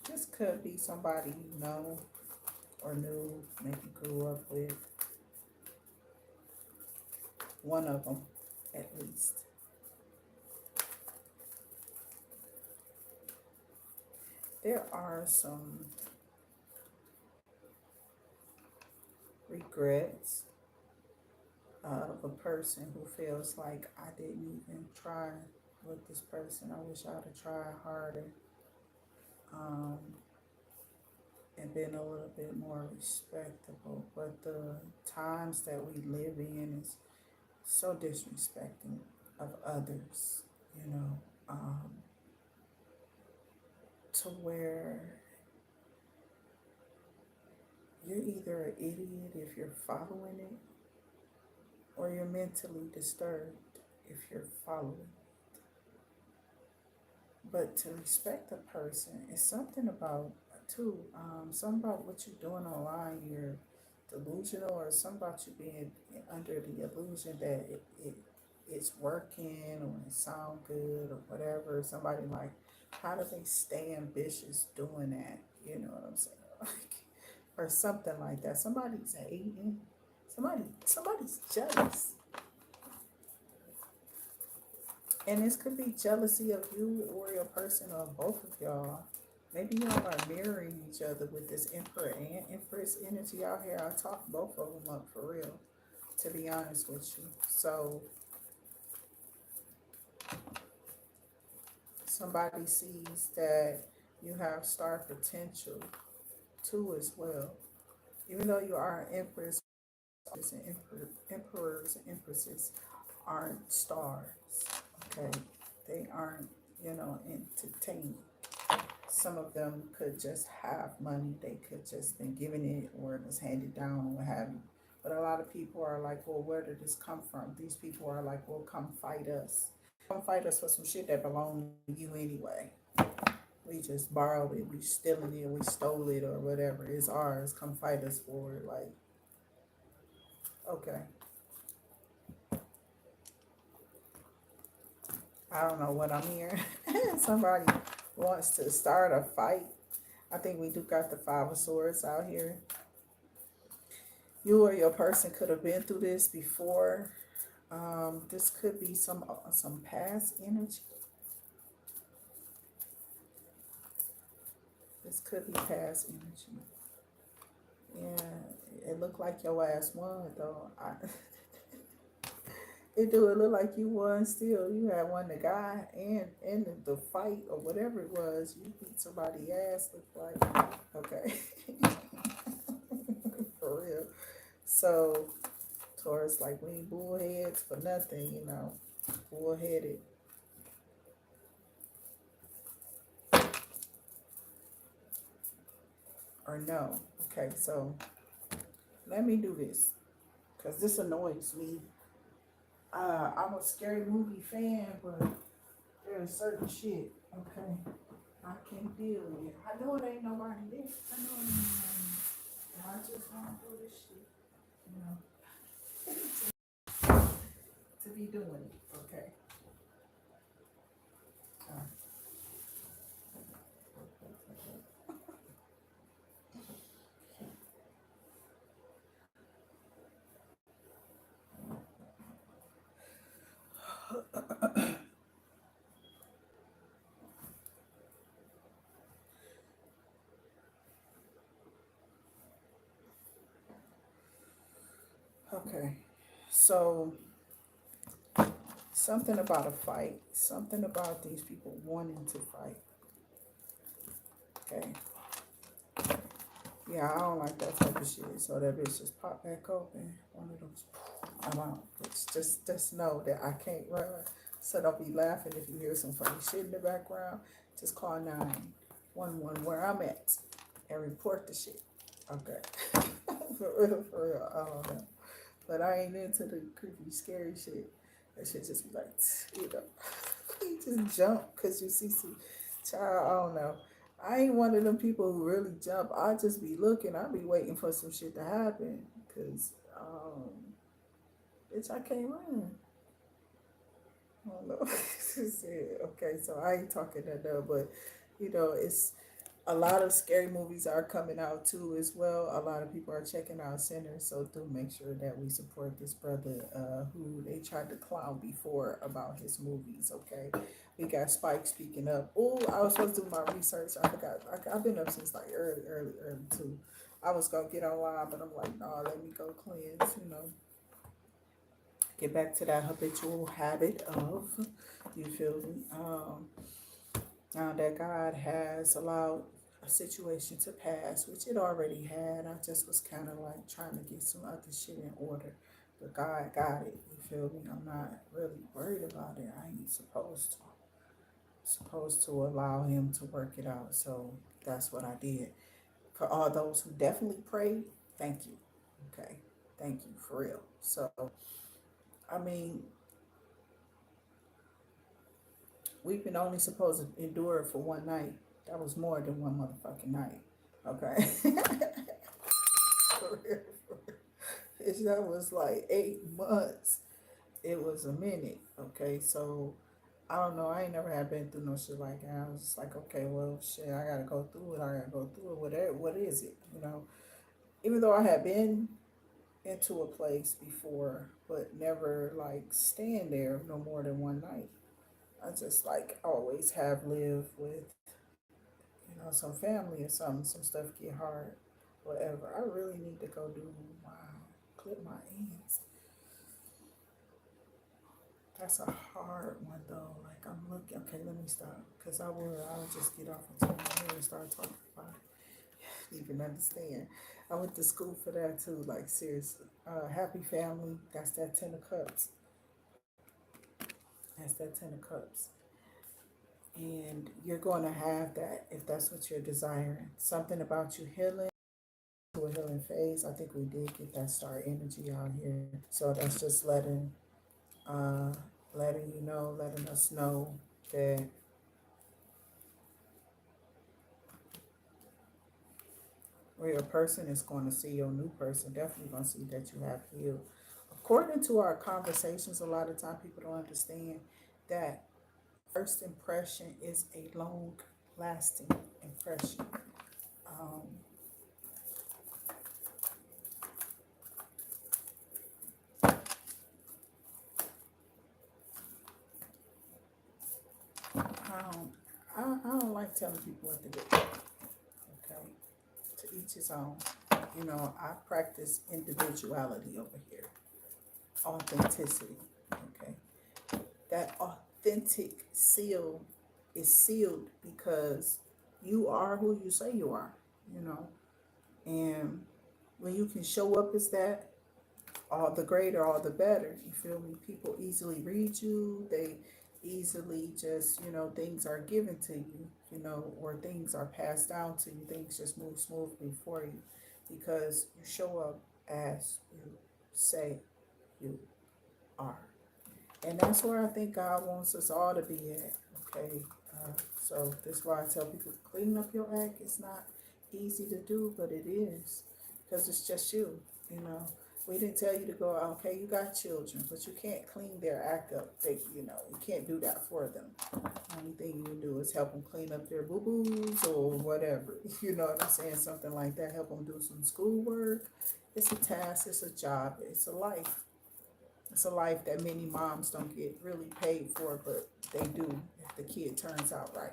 this could be somebody you know or knew, maybe grew up with. One of them, at least. There are some regrets of a person who feels like I didn't even try with this person. I wish I'd have tried harder, um, and been a little bit more respectable. But the times that we live in is so disrespecting of others, you know, to where you're either an idiot if you're following it, or you're mentally disturbed if you're following. But to respect a person is something about too, something about what you're doing online. You're delusional, or something about you being under the illusion that it's working or it sound good or whatever. Somebody like, how do they stay ambitious doing that? You know what I'm saying? Like, or something like that. Somebody's hating. Somebody's jealous. And this could be jealousy of you or your person, or both of y'all. Maybe y'all are mirroring each other with this Emperor and Empress energy out here. I talk both of them up for real, to be honest with you. So somebody sees that you have star potential too as well. Even though you are an Empress, and emperors and empresses aren't stars, okay? They aren't, entertainment. Some of them could just have money. They could just been given it, or it was handed down, or what have you. But a lot of people are like, well, where did this come from? These people are like, well, come fight us. Come fight us for some shit that belonged to you anyway. We just borrowed it. We stealing it. We stole it, or whatever. It's ours. Come fight us for it. Like, okay. I don't know what I'm hearing. Somebody wants to start a fight. I think we do got the Five of Swords out here. You or your person could have been through this before. This could be some past energy. This could be past energy. Yeah, it looked like your ass won though. It do. It look like you won still. You had won the guy and the fight or whatever it was. You beat somebody's ass. Look like, okay, for real. So Taurus, like, we ain't bullheads for nothing, bullheaded. Or no. Okay, so let me do this because this annoys me. I'm a scary movie fan, but there's certain shit, okay, I can't deal with. I know it ain't nobody there. I know it ain't nobody there. I just want to do this shit, you know, to be doing it, okay. Okay, so something about a fight, something about these people wanting to fight, okay. Yeah, I don't like that type of shit. So that bitch just pop back open. One of those, I'm out. It's just know that I can't run. So don't be laughing if you hear some funny shit in the background. Just call 911 where I'm at and report the shit. Okay. For real. I don't know. But I ain't into the creepy, scary shit. That shit just be like, you just jump because you see some child. I don't know. I ain't one of them people who really jump. I just be looking. I be waiting for some shit to happen. Cause, bitch, I can't run. I don't know. Okay, so I ain't talking that though, but it's a lot of scary movies are coming out too as well. A lot of people are checking out Sinners, so do make sure that we support this brother who they tried to clown before about his movies. Okay, we got Spike speaking up. Oh, I was supposed to do my research. I forgot. I've been up since like early too. I was gonna get online, but I'm like, nah, let me go cleanse. Get back to that habitual habit of, you feel me? Now that God has allowed a situation to pass, which it already had, I just was kind of like trying to get some other shit in order But God got it. You feel me? I'm not really worried about it. I ain't supposed to allow him to work it out. So that's what I did. For all those who definitely prayed, thank you. Okay. Thank you for real. So I mean, we've been only supposed to endure it for one night. That was more than one motherfucking night. Okay. For real, for real. That was like 8 months. It was a minute. Okay. So I don't know. I ain't never had been through no shit like that. I was just like, okay, well, shit, I gotta go through it. I gotta go through it. Whatever. What is it? Even though I had been into a place before, but never like staying there no more than one night. I just like always have lived with, some family or something. Some stuff get hard, whatever. I really need to go do my clip my ends. That's a hard one though. Like I'm looking. Okay, let me stop because I'll just get off into my head and start talking about it. Even understand. I went to school for that too. Like seriously, happy family. That's that 10 of Cups. That's that 10 of Cups. And you're going to have that if that's what you're desiring. Something about you healing to a healing phase. I think we did get that star energy out here. So that's just uh, letting us know that where your person is going to see your new person, definitely going to see that you have healed. According to our conversations, a lot of time people don't understand that first impression is a long lasting impression. Um, I don't, I don't like telling people what to do. Okay, to each his own. I practice individuality over here, authenticity. Okay, that authentic seal is sealed because you are who you say you are. You know, and when you can show up as that, all the greater, all the better. You feel me? People easily read you. They easily just, things are given to you, or things are passed down to you. Things just move smoothly for you because you show up as you say you are. And that's where I think God wants us all to be at. Okay. So that's why I tell people clean up your act. It's not easy to do, but it is because it's just you, you know. We didn't tell you to go, okay, you got children, but you can't clean their act up. You can't do that for them. The only thing you can do is help them clean up their boo-boos or whatever. You know what I'm saying? Something like that. Help them do some schoolwork. It's a task. It's a job. It's a life. It's a life that many moms don't get really paid for, but they do if the kid turns out right.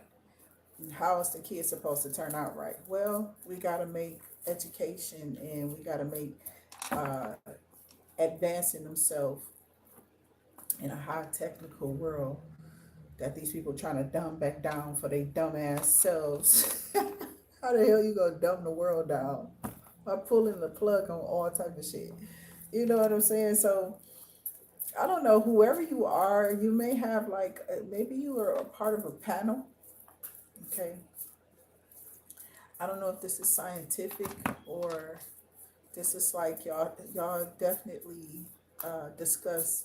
And how is the kid supposed to turn out right? Well, we got to make education and we got to make uh, advancing themselves in a high technical world that these people trying to dumb back down for their dumbass selves. How the hell you gonna dumb the world down by pulling the plug on all type of shit? You know what I'm saying? So I don't know. Whoever you are, you may have like maybe you are a part of a panel. Okay, I don't know if this is scientific or this is like y'all definitely discuss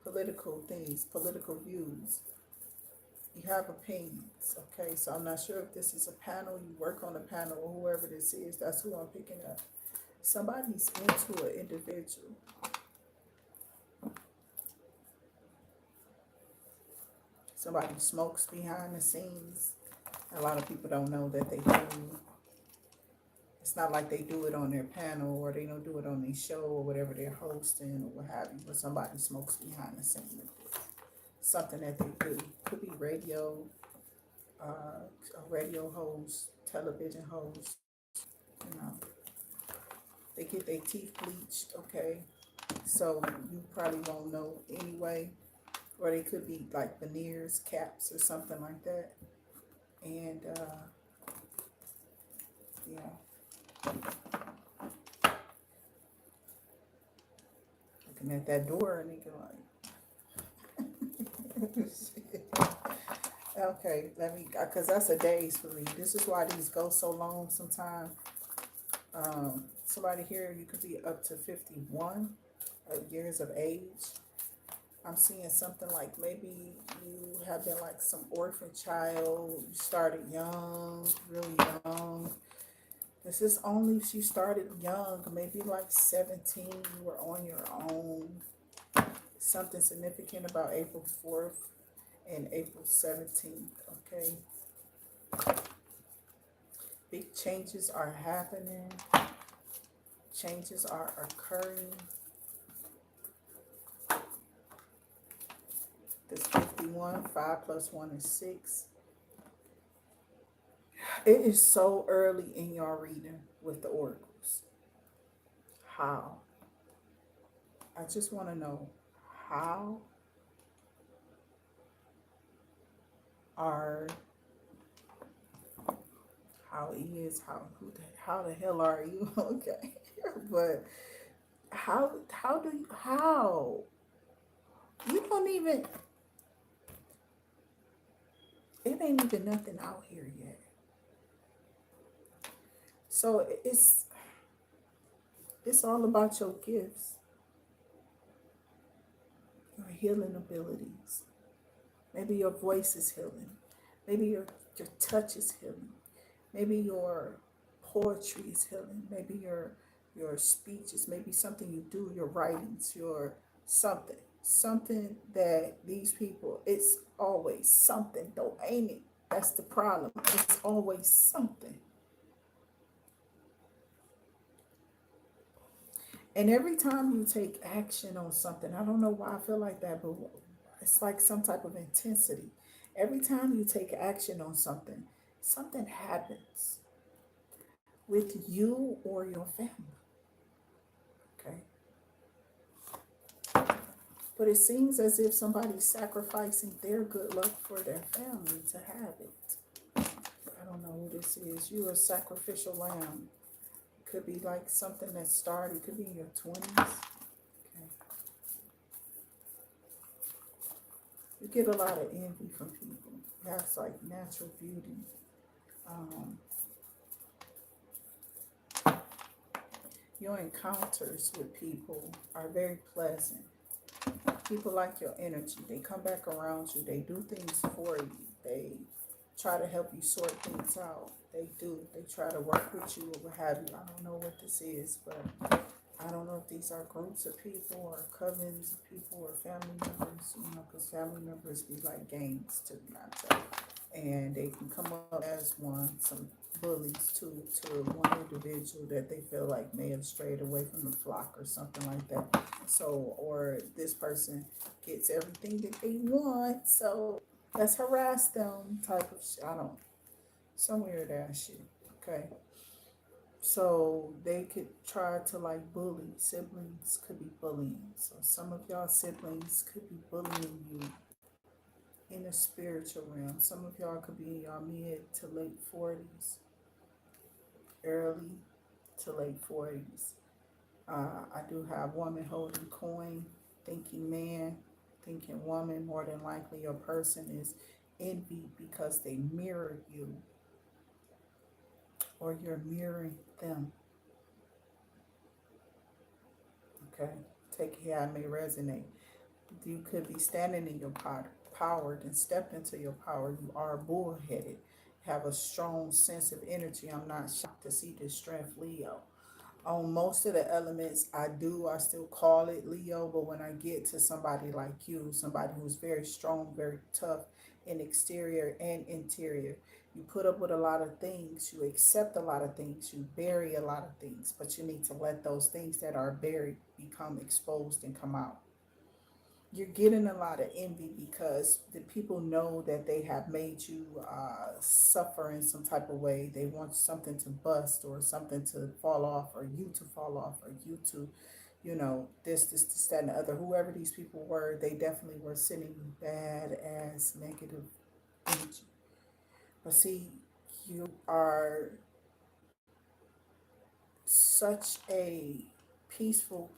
political things, political views. You have opinions, okay? So I'm not sure if this is a panel, you work on a panel, or whoever this is, that's who I'm picking up. Somebody's into an individual. Somebody smokes behind the scenes. A lot of people don't know that they do. It's not like they do it on their panel or they don't do it on their show or whatever they're hosting or what have you, but somebody smokes behind the scenes with this. Something that they do. Could be radio, a radio host, television host, you know. They get their teeth bleached, okay? So you probably won't know anyway. Or they could be like veneers, caps, or something like that. And yeah. sitting at that door and thinking like, okay, let me, because that's a day's for me. This is why these go so long sometimes. Somebody here, you could be up to 51 years of age. I'm seeing something like maybe you have been like some orphan child. You started young, really young. This is only if you started young, maybe like 17, you were on your own. Something significant about April 4th and April 17th, okay? Big changes are happening. Changes are occurring. This 51, 5 plus 1 is 6. It is so early in your reading with the oracles. How? I just want to know how are, how is, how the hell are you? Okay. But how do you, how? You don't even, it ain't even nothing out here yet. So it's all about your gifts, your healing abilities. Maybe your voice is healing. Maybe your touch is healing. Maybe your poetry is healing. Maybe your speeches, maybe something you do, your writings, your something. Something that these people, it's always something though, ain't it? That's the problem. It's always something. And every time you take action on something, I don't know why I feel like that, but it's like some type of intensity. Every time you take action on something, something happens with you or your family. Okay. But it seems as if somebody's sacrificing their good luck for their family to have it. I don't know who this is. You're a sacrificial lamb. Could be like something that started, could be in your 20s. Okay. You get a lot of envy from people. That's like natural beauty. Your encounters with people are very pleasant. People like your energy. They come back around you. They do things for you. They try to help you sort things out. They do. They try to work with you or what have you. I don't know what this is, but I don't know if these are groups of people or covens of people or family members, because family members be like gangs to myself. And they can come up as some bullies to one individual that they feel like may have strayed away from the flock or something like that. So, or this person gets everything that they want, so let's harass them type of shit. I don't, some weird ass shit. Okay. So they could try to like bully. Siblings could be bullying. So some of y'all siblings could be bullying you in the spiritual realm. Some of y'all could be in y'all mid to late 40s, early to late 40s. I do have woman holding coin, thinking man, thinking woman. More than likely your person is envied because they mirror you or you're mirroring them. Okay, take it how it may resonate. You could be standing in your power, then stepped into your power. You are bullheaded, have a strong sense of energy. I'm not shocked to see this strength, Leo. On most of the elements, I still call it Leo, but when I get to somebody like you, somebody who's very strong, very tough in exterior and interior, you put up with a lot of things, you accept a lot of things, you bury a lot of things, but you need to let those things that are buried become exposed and come out. You're getting a lot of envy because the people know that they have made you suffer in some type of way. They want something to bust or something to fall off or you to fall off or you to, this, that, and the other. Whoever these people were, they definitely were sending you bad ass negative energy. But see, you are such a peaceful,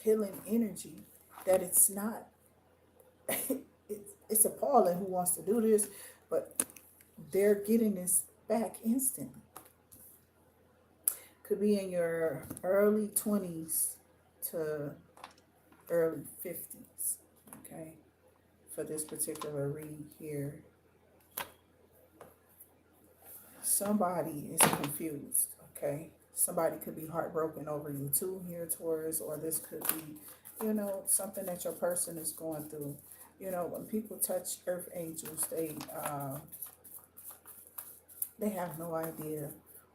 healing energy that it's not, it's appalling who wants to do this, but they're getting this back instantly. Could be in your early 20s to early 50s, okay? For this particular read here, somebody is confused, okay? Somebody could be heartbroken over you too here, Taurus, or this could be, something that your person is going through. When people touch earth angels, they have no idea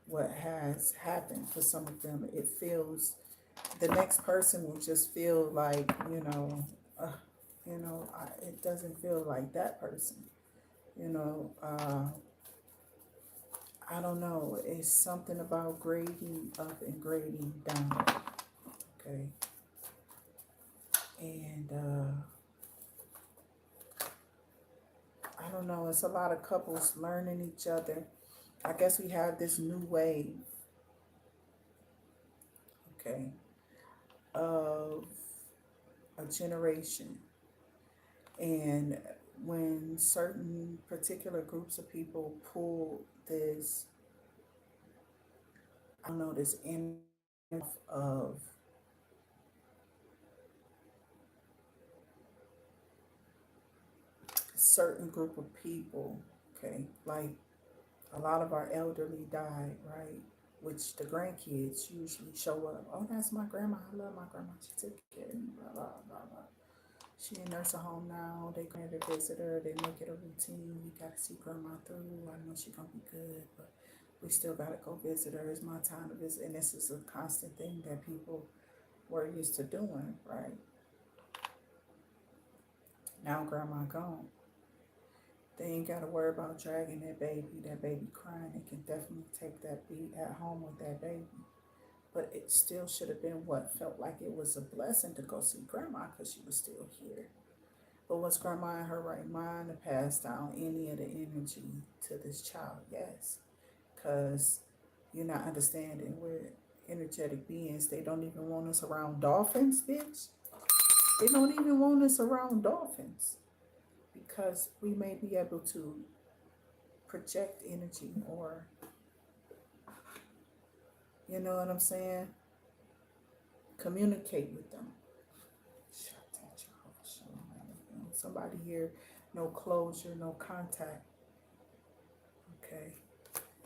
what has happened for some of them. It feels, the next person will just feel like, it doesn't feel like that person, you know. I don't know. It's something about grading up and grading down. Okay. And I don't know. It's a lot of couples learning each other. I guess we have this new wave, okay, of a generation. And when certain particular groups of people pull this, I don't know, this energy of certain group of people, okay, like a lot of our elderly died, right? Which the grandkids usually show up. Oh, that's my grandma. I love my grandma. She took care of me. Blah blah blah blah. She in nursing home now. They going to visit her. They make it a routine. We gotta see grandma through. I know she gonna be good, but we still gotta go visit her. It's my time to visit, and this is a constant thing that people were used to doing, right? Now grandma gone. They ain't got to worry about dragging that baby crying. They can definitely take that beat at home with that baby. But it still should have been what felt like it was a blessing to go see grandma because she was still here. But was grandma in her right mind to pass down any of the energy to this child? Yes. Because you're not understanding, we're energetic beings. They don't even want us around dolphins, bitch. They don't even want us around dolphins because we may be able to project energy, or you know what I'm saying, communicate with them. Somebody here, no closure, no contact. Okay,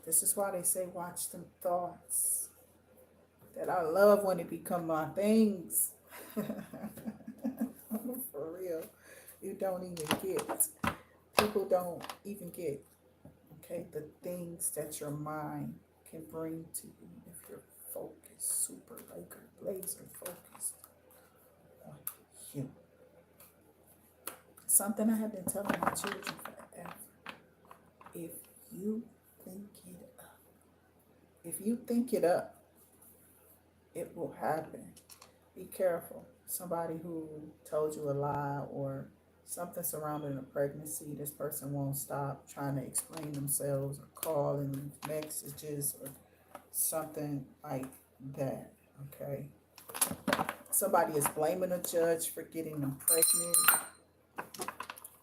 this is why they say watch them thoughts. That I love when it become my things. For real, you don't even get, people don't even get, okay, the things that your mind can bring to you if you're focused, super laser focused on you. Something I have been telling my children forever. If you think it up, if you think it up, it will happen. Be careful. Somebody who told you a lie or something surrounding a pregnancy, this person won't stop trying to explain themselves or call and leave messages or something like that, okay? Somebody is blaming a judge for getting them pregnant.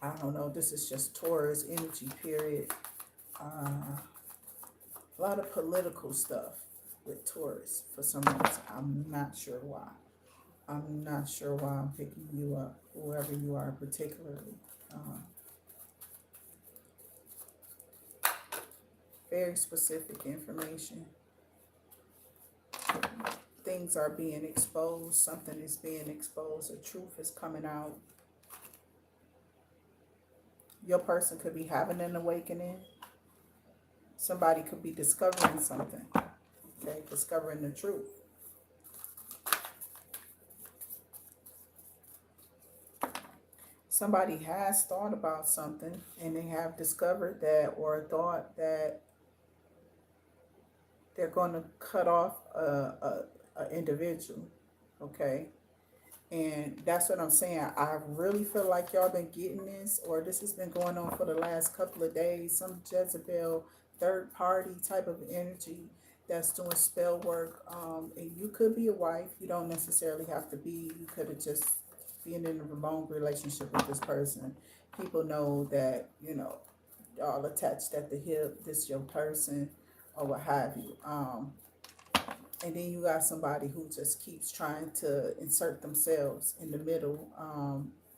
I don't know, this is just Taurus energy, period. A lot of political stuff with Taurus for some reason. I'm not sure why. I'm not sure why I'm picking you up, whoever you are particularly. Very specific information. Things are being exposed. Something is being exposed. The truth is coming out. Your person could be having an awakening. Somebody could be discovering something. Okay, discovering the truth. Somebody has thought about something and they have discovered that, or thought that they're going to cut off a individual, okay? And that's what I'm saying. I really feel like y'all been getting this, or this has been going on for the last couple of days. Some Jezebel third party type of energy that's doing spell work. And you could be a wife. You don't necessarily have to be. You could have just being in a long relationship with this person, people know that, you know, y'all attached at the hip, this your person, or what have you. And then you got somebody who just keeps trying to insert themselves in the middle,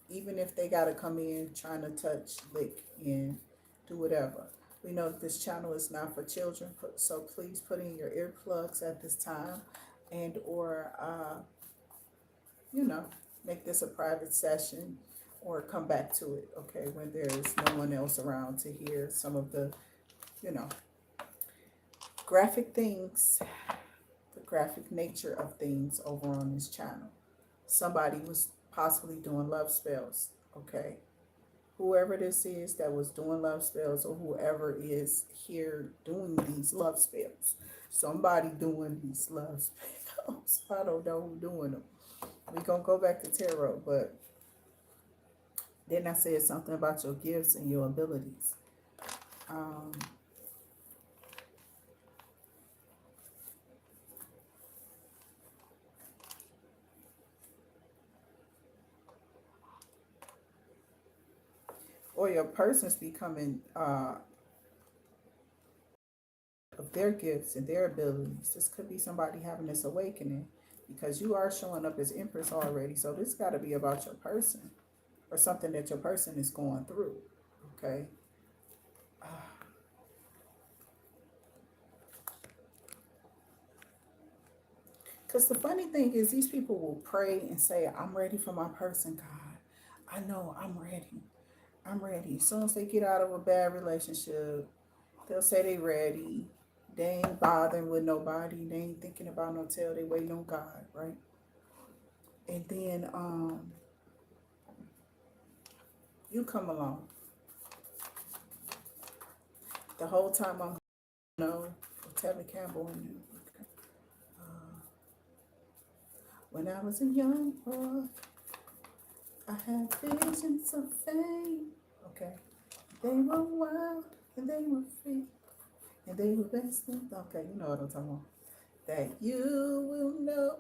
even if they got to come in trying to touch, lick, and do whatever. We know that this channel is not for children, so please put in your earplugs at this time, and or you know, make this a private session, or come back to it, okay, when there's no one else around to hear some of the, you know, graphic things, the graphic nature of things over on this channel. Somebody was possibly doing love spells, okay? Whoever this is that was doing love spells, or whoever is here doing these love spells, somebody doing these love spells. I don't know who's doing them. We're going to go back to tarot, but then I said something about your gifts and your abilities. Or your person's becoming of their gifts and their abilities. This could be somebody having this awakening, because you are showing up as Empress already. So this got to be about your person, or something that your person is going through, okay? Because the funny thing is, these people will pray and say, I'm ready for my person, God. I know I'm ready. I'm ready. As soon as they get out of a bad relationship, they'll say they ready. They ain't bothering with nobody. They ain't thinking about no tail. They waiting on God, right? And then you come along. The whole time I'm Telly Campbell and you. Okay. When I was a young boy, I had visions of fame. Okay. They were wild and they were free and they were best in. Okay, you know what I'm talking about. That you will know.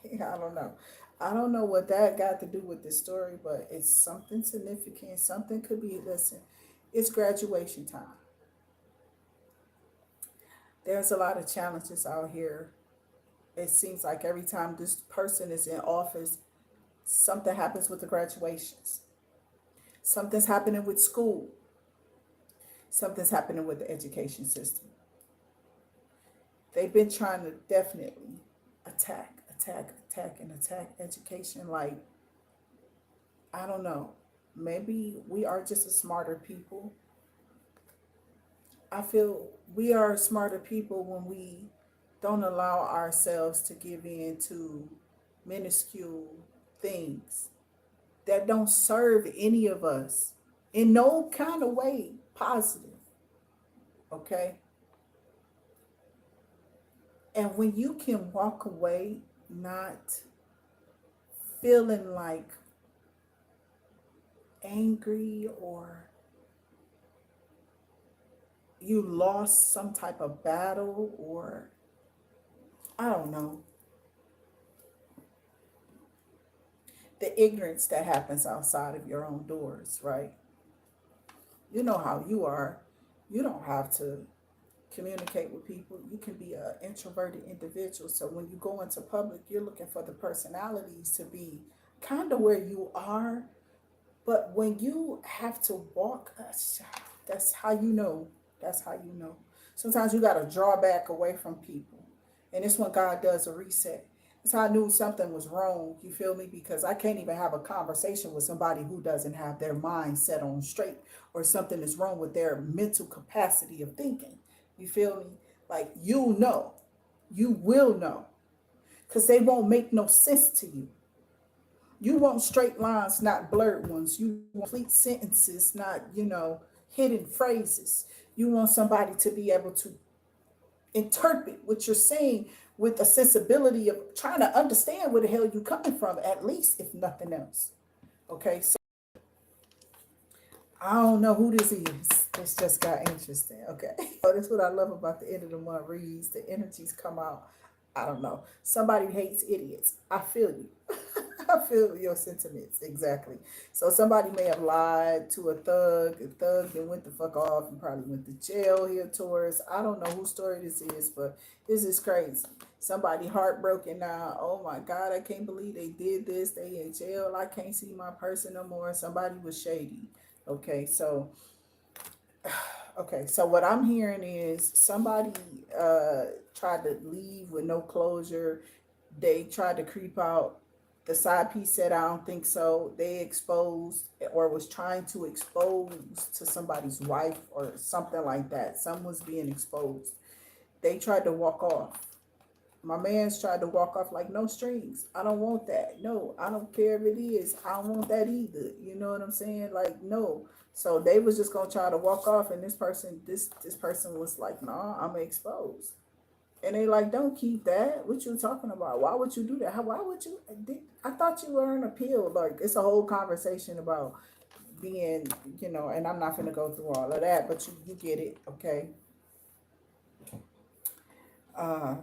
I don't know. I don't know what that got to do with this story, but it's something significant. Something could be, listen, it's graduation time. There's a lot of challenges out here. It seems like every time this person is in office, something happens with the graduations. Something's happening with school. Something's happening with the education system. They've been trying to definitely attack and attack education. Like, I don't know. Maybe we are just a smarter people. I feel we are smarter people when we don't allow ourselves to give in to minuscule things that don't serve any of us in no kind of way positive. Okay? And when you can walk away not feeling like angry, or you lost some type of battle, or I don't know, the ignorance that happens outside of your own doors, right? You know how you are. You don't have to communicate with people. You can be an introverted individual. So when you go into public, you're looking for the personalities to be kind of where you are. But when you have to walk, that's how you know. That's how you know. Sometimes you got to draw back away from people. And it's when God does a reset. That's how I knew something was wrong. You feel me? Because I can't even have a conversation with somebody who doesn't have their mind set on straight, or something is wrong with their mental capacity of thinking. You feel me? Like, you know, you will know, because they won't make no sense to you. You want straight lines, not blurred ones. You want complete sentences, not, hidden phrases. You want somebody to be able to interpret what you're saying with a sensibility of trying to understand where the hell you're coming from, at least, if nothing else. Okay, so I don't know who this is. This just got interesting. Okay. So that's what I love about the end of the month reads. The energies come out. I don't know. Somebody hates idiots. I feel you. I feel your sentiments, exactly. So somebody may have lied to a thug then went the fuck off and probably went to jail here, Taurus. I don't know whose story this is, but this is crazy. Somebody heartbroken now. Oh my God, I can't believe they did this. They in jail. I can't see my person no more. Somebody was shady. Okay, so okay, so what I'm hearing is somebody tried to leave with no closure. They tried to creep out. The side piece said, I don't think so. They exposed or was trying to expose to somebody's wife or something like that. Someone was being exposed. They tried to walk off. My man's tried to walk off like no strings. I don't want that. No, I don't care if it is. I don't want that either. You know what I'm saying? Like, no. So they was just gonna try to walk off, and this person was like, nah, I'm exposed. And they like, don't keep that. What you talking about? Why would you do that? Why would you? I thought you were an appeal. Like, it's a whole conversation about being, and I'm not gonna go through all of that, but you get it, okay? Uh,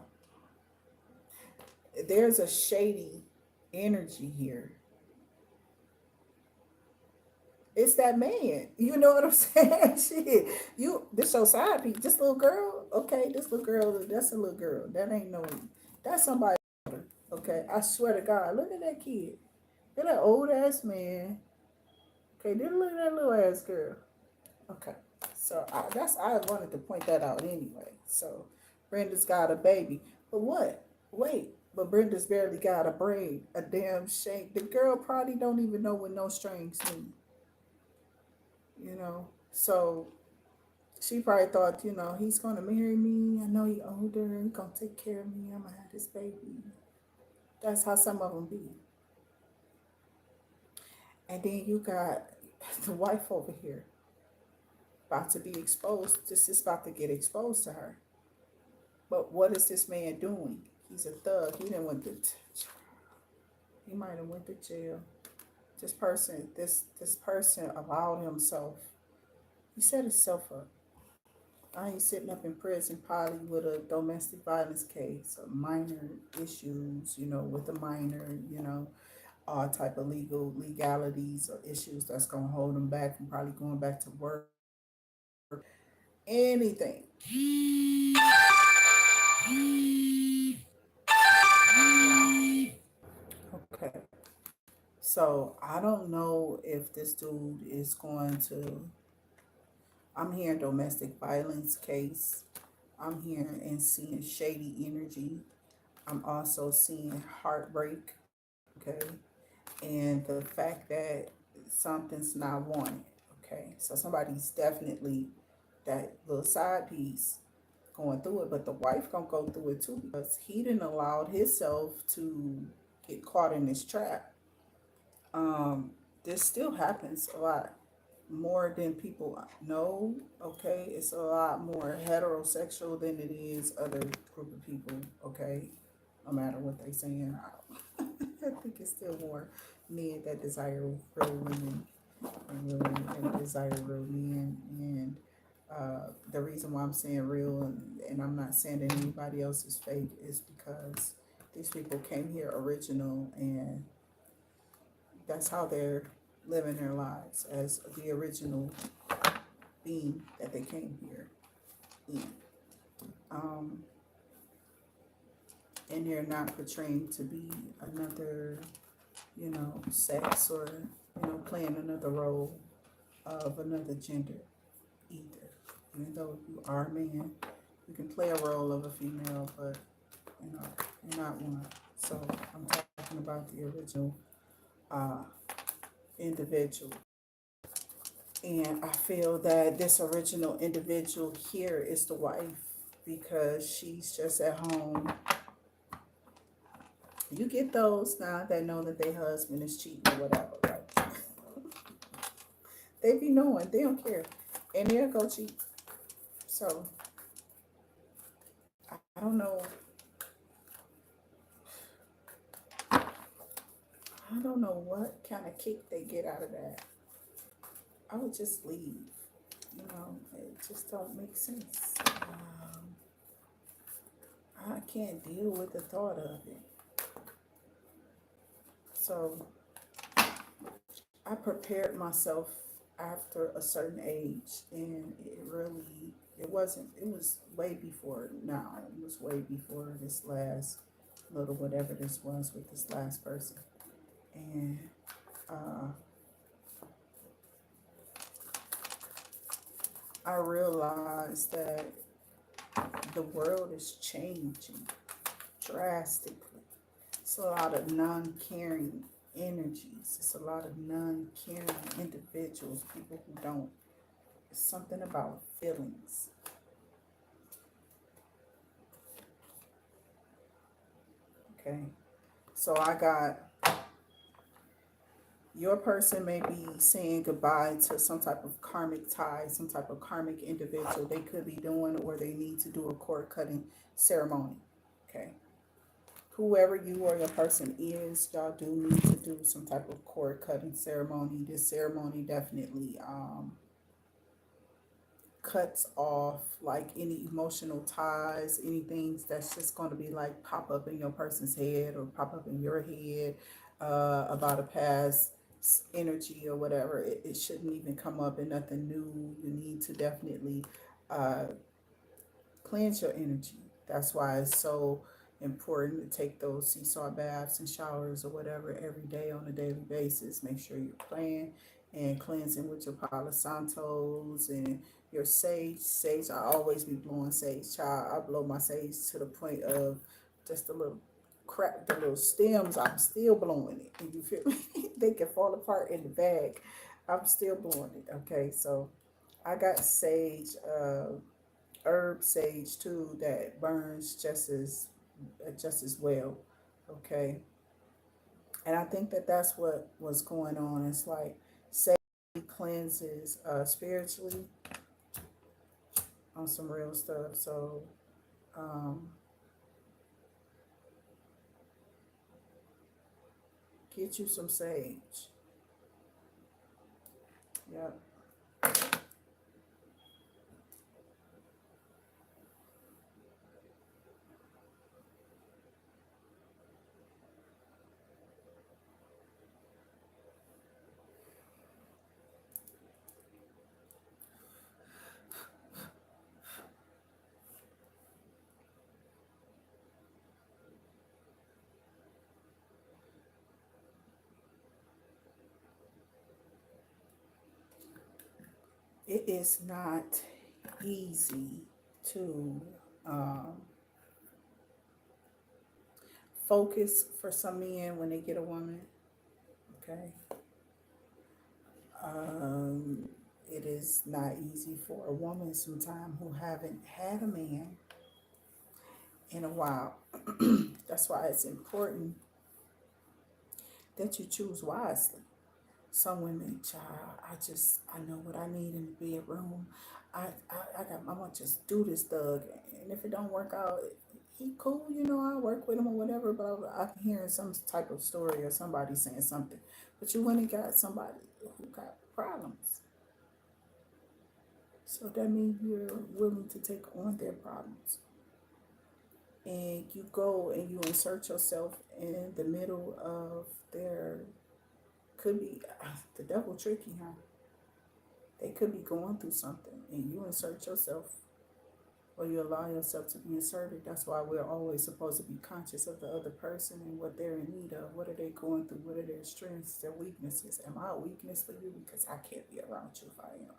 there's a shady energy here. It's that man. You know what I'm saying? Shit. This your side piece. This little girl, okay, this little girl, that's a little girl. That ain't no, that's somebody. Okay, I swear to God, look at that kid. Look at that old ass man. Okay, then look at that little ass girl. Okay, so I wanted to point that out anyway. So Brenda's got a baby, but what? Wait, but Brenda's barely got a braid, a damn shank. The girl probably don't even know what no strings mean. So she probably thought, he's gonna marry me. I know he older. He gonna take care of me. I'm gonna have this baby. That's how some of them be. And then you got the wife over here about to be exposed. This is about to get exposed to her. But what is this man doing? He's a thug. He didn't went to. He might have went to jail. This person allowed himself. He set himself up. I ain't sitting up in prison probably with a domestic violence case or minor issues, with a minor, all type of legalities or issues that's gonna hold them back from probably going back to work, anything. Okay. So I don't know if this dude is going to. I'm hearing domestic violence case. I'm hearing and seeing shady energy. I'm also seeing heartbreak. Okay. And the fact that something's not wanted. Okay. So somebody's definitely that little side piece going through it, but the wife gonna go through it too because he didn't allow himself to get caught in this trap. Um, this still happens a lot more than people know. Okay, it's a lot more heterosexual than it is other group of people. Okay, no matter what they saying, I think it's still more men that desire real women and women that desire real men. And the reason why I'm saying real and I'm not saying that anybody else is fake is because these people came here original and that's how they're living their lives as the original being that they came here in. Um, and they're not portraying to be another, sex or, playing another role of another gender either. Even though you are a man, you can play a role of a female, but, you're not one. So I'm talking about the original individual. And I feel that this original individual here is the wife because she's just at home. You get those now that know that their husband is cheating or whatever, right? They be knowing, they don't care. And they'll go cheat. So I don't know. I don't know what kind of kick they get out of that. I would just leave. It just don't make sense. I can't deal with the thought of it. So I prepared myself after a certain age, and it wasn't, it was way before now. It was way before this last little whatever this was with this last person. And uh, I realized that the world is changing drastically. It's a lot of non-caring energies. It's a lot of non-caring individuals, people who don't. It's something about feelings. Okay. So I got, your person may be saying goodbye to some type of karmic tie, some type of karmic individual they could be doing, or they need to do a cord cutting ceremony. Okay. Whoever you or your person is, y'all do need to do some type of cord cutting ceremony. This ceremony definitely cuts off like any emotional ties, anything that's just going to be like pop up in your person's head or pop up in your head about a past energy or whatever. It shouldn't even come up, and nothing new. You need to definitely uh, cleanse your energy. That's why it's so important to take those seesaw baths and showers or whatever every day on a daily basis. Make sure you're praying and cleansing with your Palo Santos and your sage. Sage, I always be blowing sage. Child, I blow my sage to the point of just a little crack, the little stems. I'm still blowing it. And you feel me? They can fall apart in the bag. I'm still blowing it. Okay, so I got sage. Herb sage too that burns just as well. Okay, and I think that that's what was going on. It's like sage cleanses spiritually on some real stuff. So um, get you some sage. Yep. It is not easy to focus for some men when they get a woman. Okay. Um, it is not easy for a woman sometimes who haven't had a man in a while. That's why it's important that you choose wisely. Some women, child, I know what I need in the bedroom. I'm gonna just do this, thug. And if it don't work out, he cool, I work with him or whatever. But I'm hearing some type of story or somebody saying something. But you went and got somebody who got problems. So that means you're willing to take on their problems. And you go and you insert yourself in the middle of their, could be the devil tricky, huh? They could be going through something and you insert yourself, or you allow yourself to be inserted. That's why we're always supposed to be conscious of the other person and what they're in need of. What are they going through? What are their strengths, their weaknesses? Am I a weakness for you? Because I can't be around you if I am.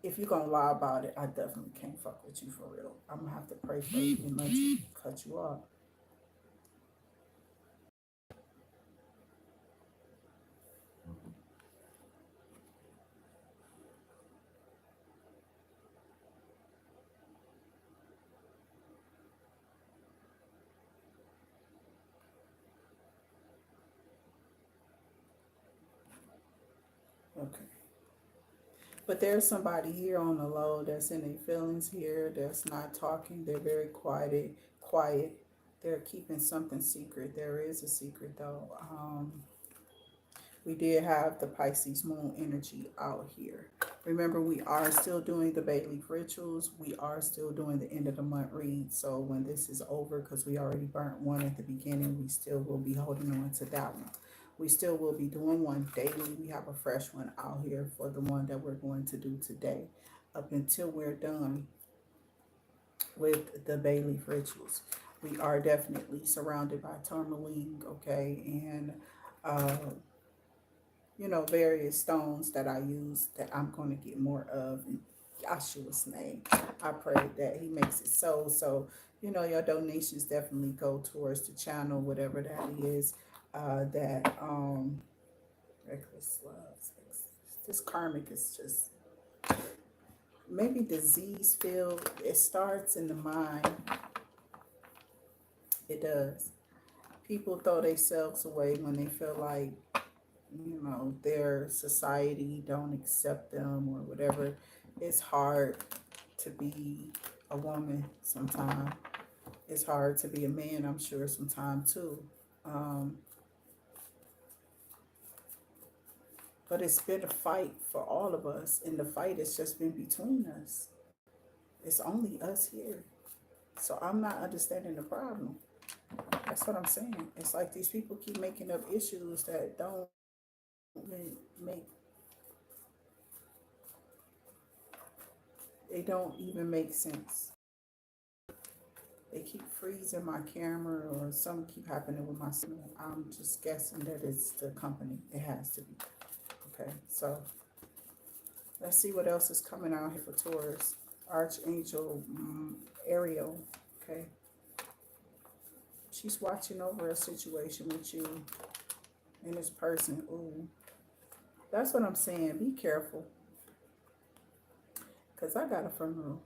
If you're going to lie about it, I definitely can't fuck with you for real. I'm going to have to pray for you and let you cut you off. Okay. But there's somebody here on the low that's in their feelings here, that's not talking. They're very quiet. They're keeping something secret. There is a secret though. We did have the Pisces moon energy out here. Remember, we are still doing the bayleaf rituals. We are still doing the end of the month read. So when this is over, because we already burnt one at the beginning, we still will be holding on to that one. We still will be doing one daily. We have a fresh one out here for the one that we're going to do today, up until we're done with the bayleaf rituals. We are definitely surrounded by tourmaline, okay, and uh, various stones that I use that I'm going to get more of in Yahshua's name. I pray that He makes it so. So, your donations definitely go towards the channel, whatever that is. That reckless love. This karmic is just maybe disease filled. It starts in the mind. It does. People throw themselves away when they feel like their society don't accept them or whatever. It's hard to be a woman sometimes. It's hard to be a man, I'm sure, sometimes too. But it's been a fight for all of us, and the fight has just been between us. It's only us here. So I'm not understanding the problem. That's what I'm saying. It's like these people keep making up issues that don't make they don't even make sense. They keep freezing my camera or something keep happening with my signal. I'm just guessing that it's the company. It has to be. Okay, so let's see what else is coming out here for Taurus. Archangel Ariel. Okay. She's watching over a situation with you and this person. Ooh. That's what I'm saying. Be careful. Because I got a funeral.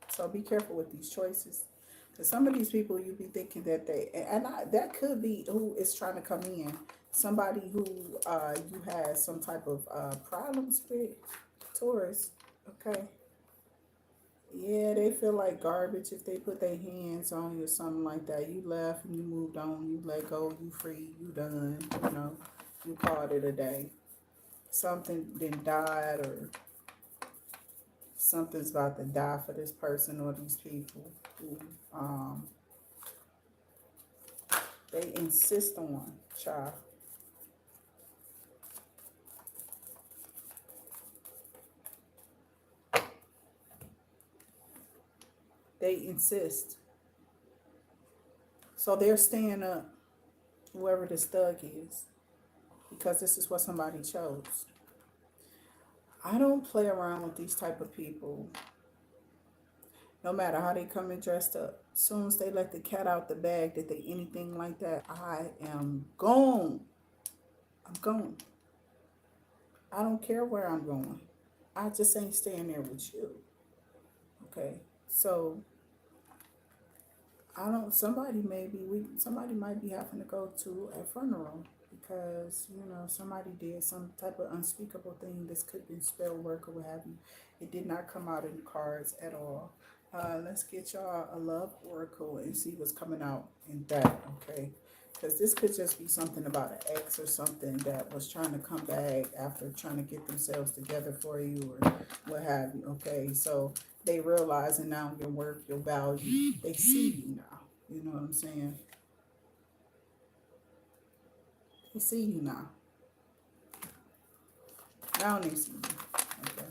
So be careful with these choices. Because some of these people, you be thinking that that could be who is trying to come in. Somebody who you had some type of problems with, Taurus, okay? Yeah, they feel like garbage if they put their hands on you or something like that. You left and you moved on, you let go, you free, you done, you called it a day. Something then died or something's about to die for this person or these people who they insist on, child. They insist. So they're staying up, whoever this thug is, because this is what somebody chose. I don't play around with these type of people. No matter how they come in dressed up. As soon as they let the cat out the bag that they anything like that, I am gone. I'm gone. I don't care where I'm going. I just ain't staying there with you. Okay. So I don't somebody might be having to go to a funeral because, somebody did some type of unspeakable thing. This could be spell work or what have you. It did not come out in the cards at all. Let's get y'all a love oracle and see what's coming out in that, okay? Because this could just be something about an ex or something that was trying to come back after trying to get themselves together for you or what have you, okay? So they realizing now your worth, your value, they see you now. You know what I'm saying? They see you now. Now they see you. Okay.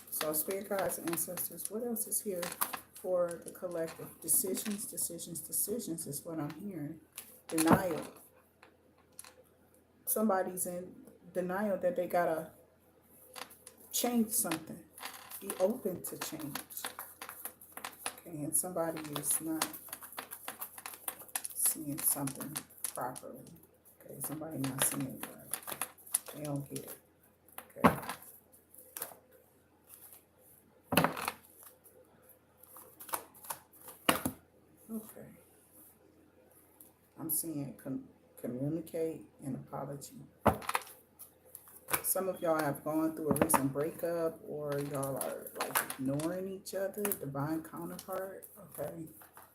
So spirit guides and ancestors, what else is here for the collective? Decisions, decisions, decisions is what I'm hearing. Denial. Somebody's in denial that they gotta change something. Be open to change. Okay, and somebody is not seeing something properly. Okay, somebody not seeing it right. They don't get it. Okay. Okay. I'm seeing communicate and apology. Some of y'all have gone through a recent breakup or y'all are like ignoring each other, divine counterpart. Okay.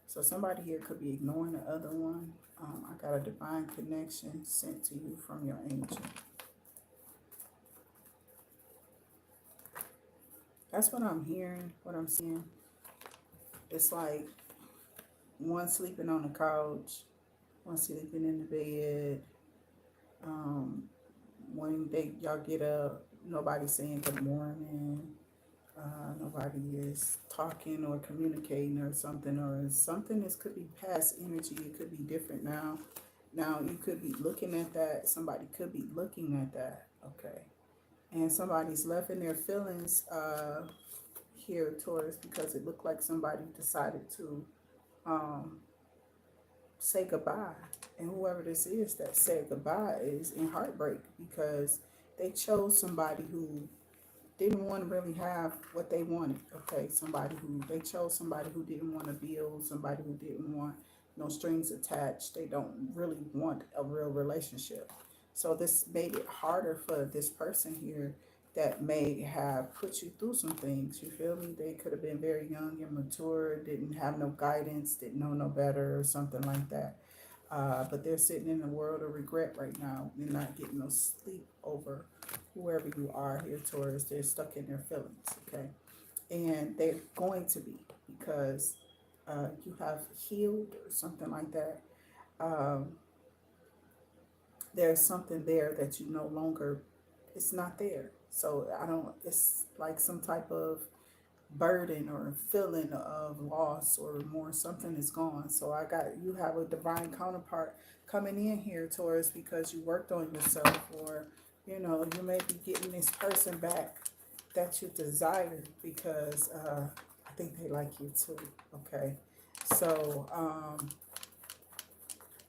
So somebody here could be ignoring the other one. I got a divine connection sent to you from your angel. That's what I'm hearing, what I'm seeing. It's like one sleeping on the couch, one sleeping in the bed, When y'all get up, nobody saying good morning. Nobody is talking or communicating or something, this could be past energy. It could be different now. Now you could be looking at that. Somebody could be looking at that. Okay. And somebody's left in their feelings here, Taurus, because it looked like somebody decided to um, say goodbye. And whoever this is that said goodbye is in heartbreak because they chose somebody who didn't want to really have what they wanted. Okay, they chose somebody who didn't want to build, somebody who didn't want no strings attached. They don't really want a real relationship. So this made it harder for this person here that may have put you through some things. You feel me? They could have been very young, immature, didn't have no guidance, didn't know no better, or something like that. But they're sitting in a world of regret right now. They're not getting no sleep over whoever you are here, Taurus. They're stuck in their feelings, okay? And they're going to be because you have healed or something like that. There's something there that you no longer, it's not there. So it's like some type of burden or feeling of loss or remorse. Something is gone. So you have a divine counterpart coming in here, Taurus, because you worked on yourself, or you may be getting this person back that you desire because I think they like you too. Okay, so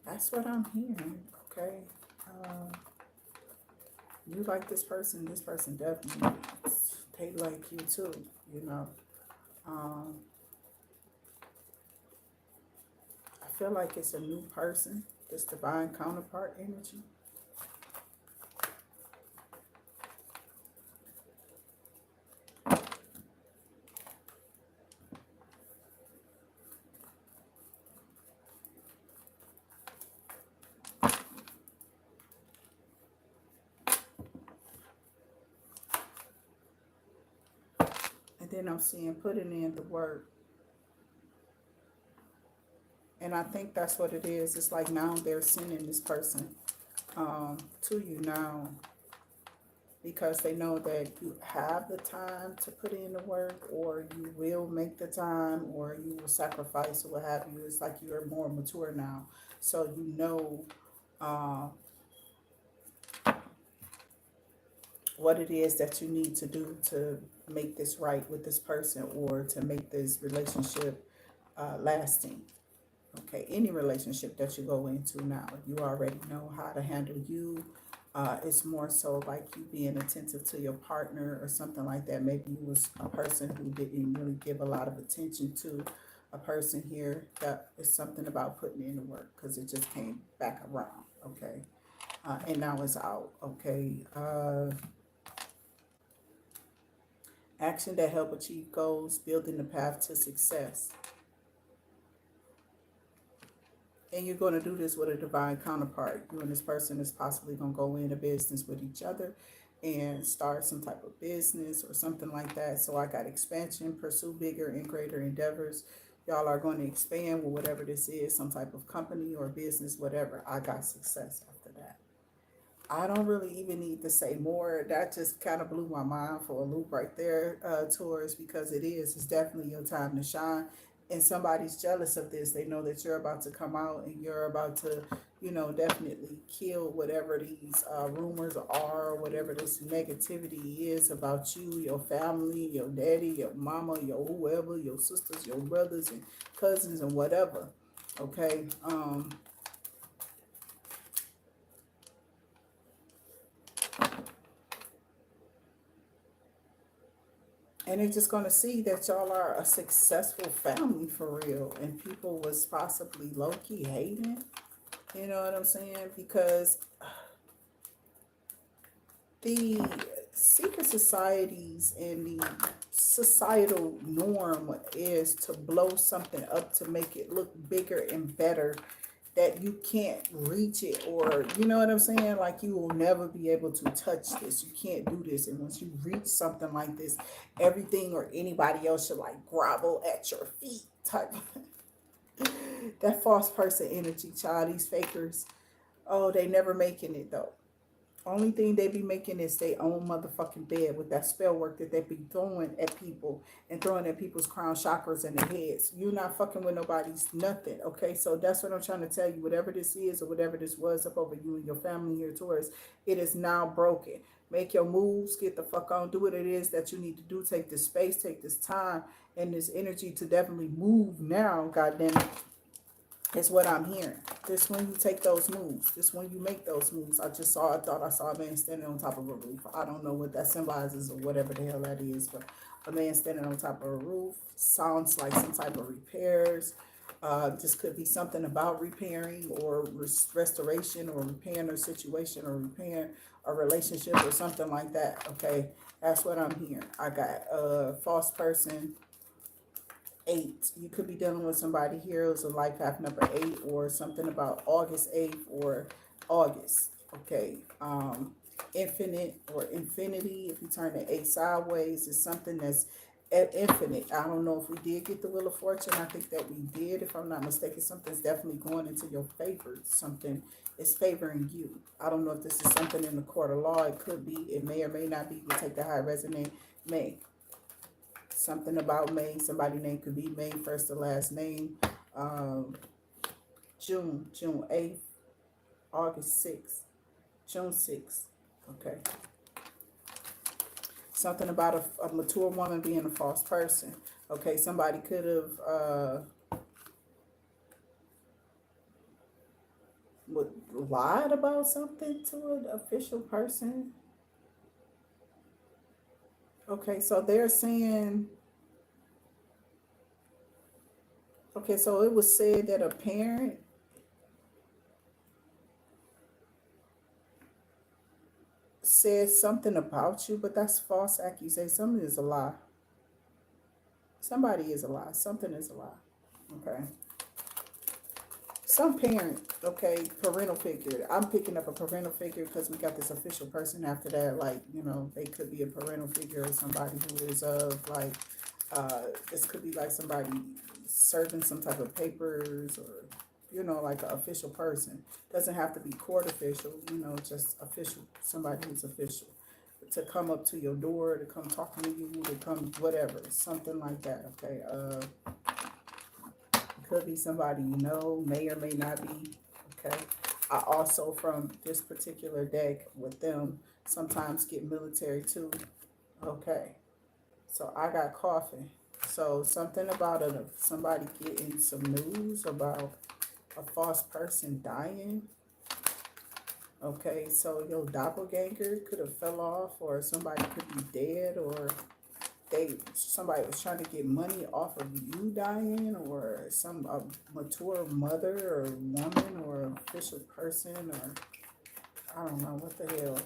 that's what I'm hearing. Okay, you like this person definitely, they like you too. um, I feel like it's a new person, this divine counterpart energy. And then I'm seeing putting in the work. And I think that's what it is. It's like now they're sending this person to you now because they know that you have the time to put in the work, or you will make the time, or you will sacrifice, or what have you. It's like you're more mature now. So what it is that you need to do to make this right with this person, or to make this relationship lasting. Okay, any relationship that you go into now, you already know how to handle you. It's more so like you being attentive to your partner or something like that. Maybe you was a person who didn't really give a lot of attention to a person here. That is something about putting in the work because it just came back around. Okay, and now it's out. Okay, action that help achieve goals, building the path to success. And you're going to do this with a divine counterpart. You and this person is possibly going to go into business with each other and start some type of business or something like that. So I got expansion, pursue bigger and greater endeavors. Y'all are going to expand with whatever this is, some type of company or business, whatever. I got success after that. I don't really even need to say more. That just kind of blew my mind for a loop right there, Taurus, because it's definitely your time to shine. And somebody's jealous of this. They know that you're about to come out and you're about to, definitely kill whatever these rumors are, whatever this negativity is about you, your family, your daddy, your mama, your whoever, your sisters, your brothers and cousins and whatever. Okay. And they're just going to see that y'all are a successful family for real. And people was possibly low-key hating. You know what I'm saying? Because the secret societies and the societal norm is to blow something up to make it look bigger and better, that you can't reach it, or you know what I'm saying, like you will never be able to touch this, you can't do this. And once you reach something like this, everything or anybody else should like grovel at your feet type. That false person energy, child. These fakers, oh, they never making it though. Only thing they be making is their own motherfucking bed with that spell work that they be throwing at people and throwing at people's crown chakras in their heads. You're not fucking with nobody's nothing, okay? So that's what I'm trying to tell you. Whatever this is or whatever this was up over you and your family here, Taurus, it is now broken. Make your moves, get the fuck on, do what it is that you need to do. Take this space, take this time and this energy to definitely move now, goddamn it. Is what I'm hearing. This when you take those moves. This when you make those moves. I thought I saw a man standing on top of a roof. I don't know what that symbolizes or whatever the hell that is, but a man standing on top of a roof sounds like some type of repairs. This could be something about repairing or restoration or repairing a situation or repairing a relationship or something like that. Okay, that's what I'm hearing. I got a false person. 8. You could be dealing with somebody here who's a life path number 8 or something about August 8th or August. Okay. Infinite or infinity. If you turn the 8 sideways, it's something that's at infinite. I don't know if we did get the Wheel of Fortune. I think that we did. If I'm not mistaken, something's definitely going into your favor. Something is favoring you. I don't know if this is something in the court of law. It could be. It may or may not be. We'll take the high resonate. May. Something about May. Somebody's name could be May, first or last name. June 8th, August 6th, June 6th. Okay. Something about a mature woman being a false person. Okay, somebody could have lied about something to an official person. Okay, so they're saying, okay, so it was said that a parent said something about you, but that's false accusation. Something is a lie. Somebody is a lie. Something is a lie. Okay. Some parent, okay, parental figure. I'm picking up a parental figure because we got this official person after that. Like, you know, they could be a parental figure or somebody who is of like, this could be like somebody serving some type of papers or, you know, like an official person. Doesn't have to be court official, you know, just official, somebody who's official. To come up to your door, to come talking to you, to come whatever, something like that, okay? Could be somebody you know, may or may not be, okay? I also, from this particular deck with them, sometimes get military too, okay? So I got coffin. So something about somebody getting some news about a false person dying. Okay, so your doppelganger could have fell off, or somebody could be dead, or somebody was trying to get money off of you dying, or some mature mother or woman or official person, or I don't know what the hell.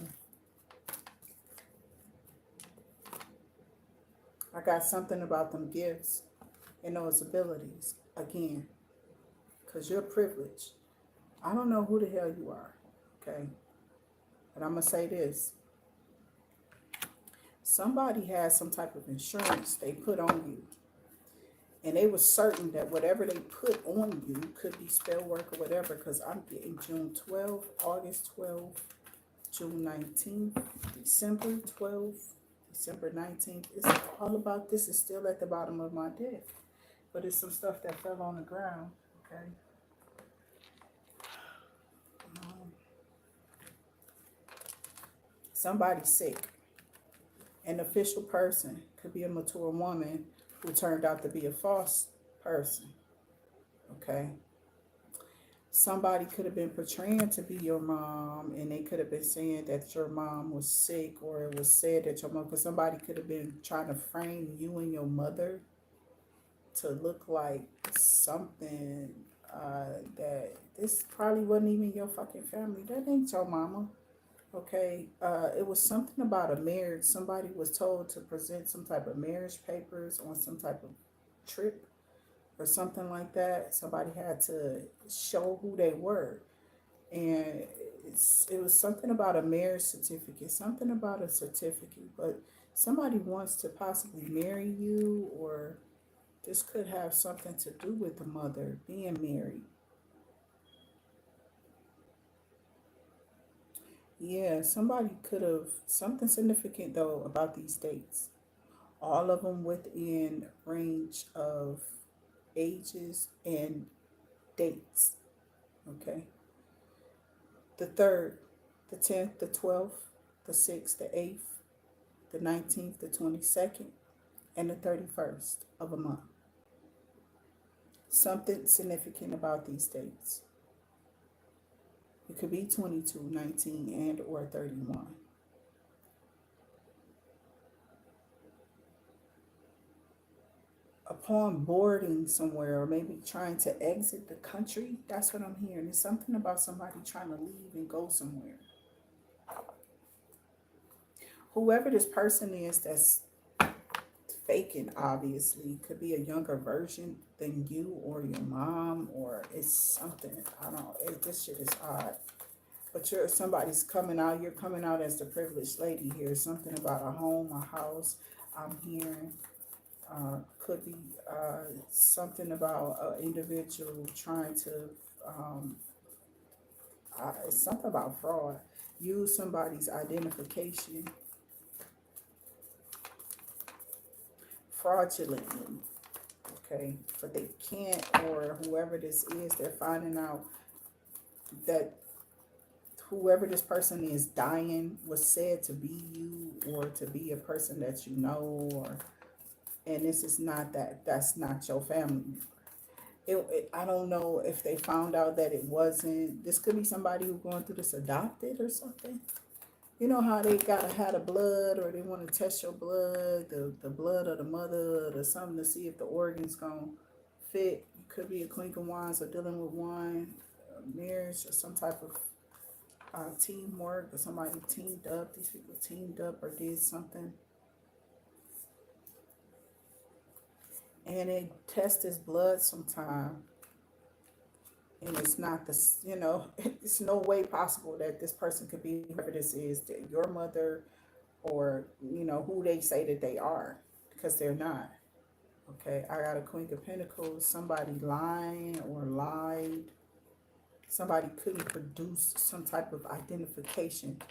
I got something about them gifts and those abilities again, because you're privileged. I don't know who the hell you are, okay? But I'm going to say this. Somebody has some type of insurance they put on you. And they were certain that whatever they put on you could be spell work or whatever, because I'm getting June 12th, August 12th, June 19th, December 12th, December 19th. It's all about this. Is still at the bottom of my deck. But it's some stuff that fell on the ground, okay? Somebody's sick. An official person could be a mature woman who turned out to be a false person, okay? Somebody could have been portraying to be your mom, and they could have been saying that your mom was sick, or it was said that your mom, because somebody could have been trying to frame you and your mother to look like something that this probably wasn't even your fucking family. That ain't your mama. Okay, it was something about a marriage. Somebody was told to present some type of marriage papers on some type of trip or something like that. Somebody had to show who they were. And it was something about a marriage certificate, something about a certificate. But somebody wants to possibly marry you, or this could have something to do with the mother being married. Yeah, somebody could have something significant though about these dates. All of them within range of ages and dates. Okay. The 3rd, the 10th, the 12th, the 6th, the 8th, the 19th, the 22nd, and the 31st of a month. Something significant about these dates. It could be 22, 19, and or 31. Upon boarding somewhere or maybe trying to exit the country, that's what I'm hearing. It's something about somebody trying to leave and go somewhere. Whoever this person is that's faking, obviously, could be a younger version than you or your mom, or it's something. I don't, this shit is odd. But somebody's coming out, you're coming out as the privileged lady here. Something about a home, a house, I'm hearing. Could be something about an individual trying to, um, it's something about fraud. Use somebody's identification fraudulently, okay? But they can't, or whoever this is, they're finding out that whoever this person is dying was said to be you or to be a person that you know, or and this is not that, that's not your family. I don't know if they found out that it wasn't. This could be somebody who's going through this adopted or something. You know how they gotta have the blood, or they want to test your blood, the blood of the mother or something, to see if the organ's gonna fit. It could be a Queen of Wands or dealing with one, marriage or some type of teamwork, or somebody teamed up. These people teamed up or did something, and they test his blood sometime, and it's not this. It's no way possible that this person could be whoever this is, that your mother, or who they say that they are, because they're not. Okay, I got a Queen of Pentacles. Somebody lying or lied. Somebody couldn't produce some type of identification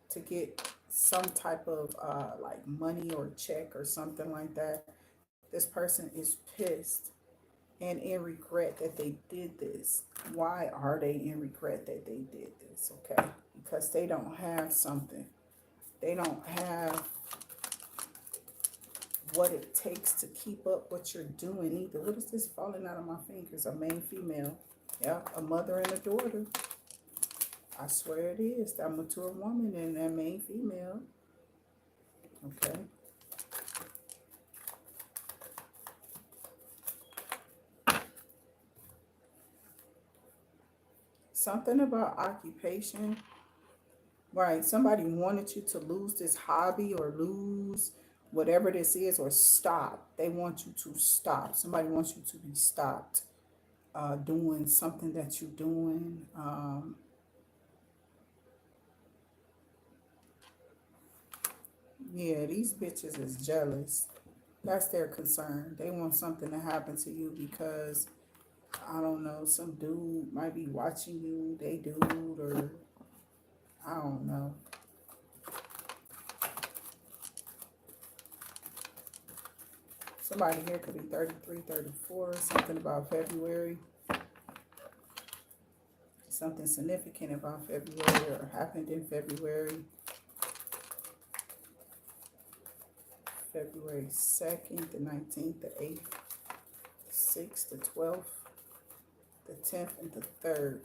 to get some type of like money or check or something like that. This person is pissed and in regret that they did this. Why are they in regret that they did this? Okay, because they don't have something. They don't have what it takes to keep up what you're doing either. What is this falling out of my fingers? A male, female. Yeah, a mother and a daughter. I swear it is. That mature woman and that main female. Okay. Something about occupation. Right. Somebody wanted you to lose this hobby or lose whatever this is, or stop. They want you to stop. Somebody wants you to be stopped doing something that you're doing. Yeah, these bitches is jealous. That's their concern. They want something to happen to you because, I don't know, some dude might be watching you, they dude, or I don't know. Somebody here could be 33, 34, something about February. Something significant about February or happened in February. February 2nd, the 19th, the 8th, the 6th, the 12th, the 10th, and the 3rd.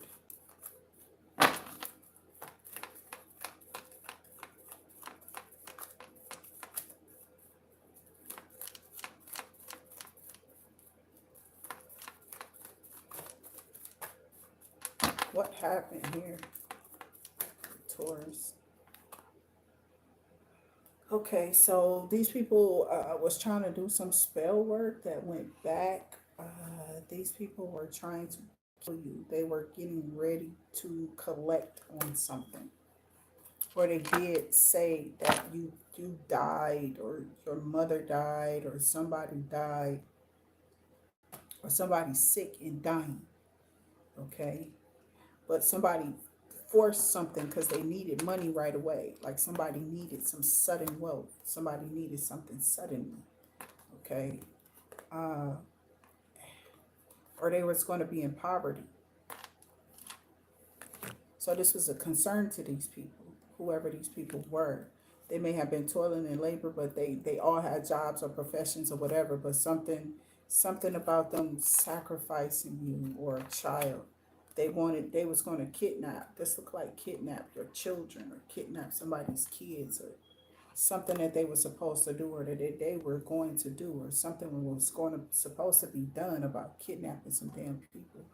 What happened here, Taurus? Okay, so these people was trying to do some spell work that went back. These people were trying to kill you. They were getting ready to collect on something. Or they did say that you died, or your mother died, or somebody died, or somebody's sick and dying. Okay, but somebody force something because they needed money right away. Like somebody needed some sudden wealth. Somebody needed something suddenly. Okay. Uh, or they was going to be in poverty. So this was a concern to these people, whoever these people were. They may have been toiling in labor, but they all had jobs or professions or whatever, but something about them sacrificing you or a child. They was going to kidnap. This looked like kidnap your children or kidnap somebody's kids or something that they were supposed to do or that they were going to do or something was supposed to be done about kidnapping some damn people.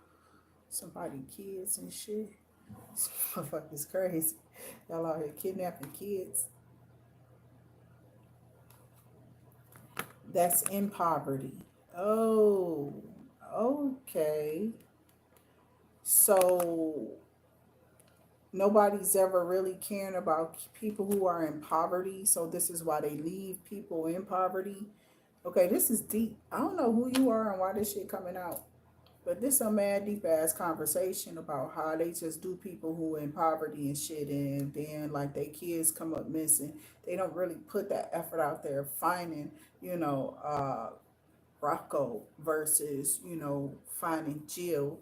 Somebody kids and shit. This motherfucker's crazy. Y'all out here kidnapping kids. That's in poverty. Oh, okay. So nobody's ever really caring about people who are in poverty. So this is why they leave people in poverty. Okay, this is deep. I don't know who you are and why this shit coming out. But this a mad deep ass conversation about how they just do people who in poverty and shit, and then like they kids come up missing. They don't really put that effort out there finding, you know, Rocco versus, finding Jill,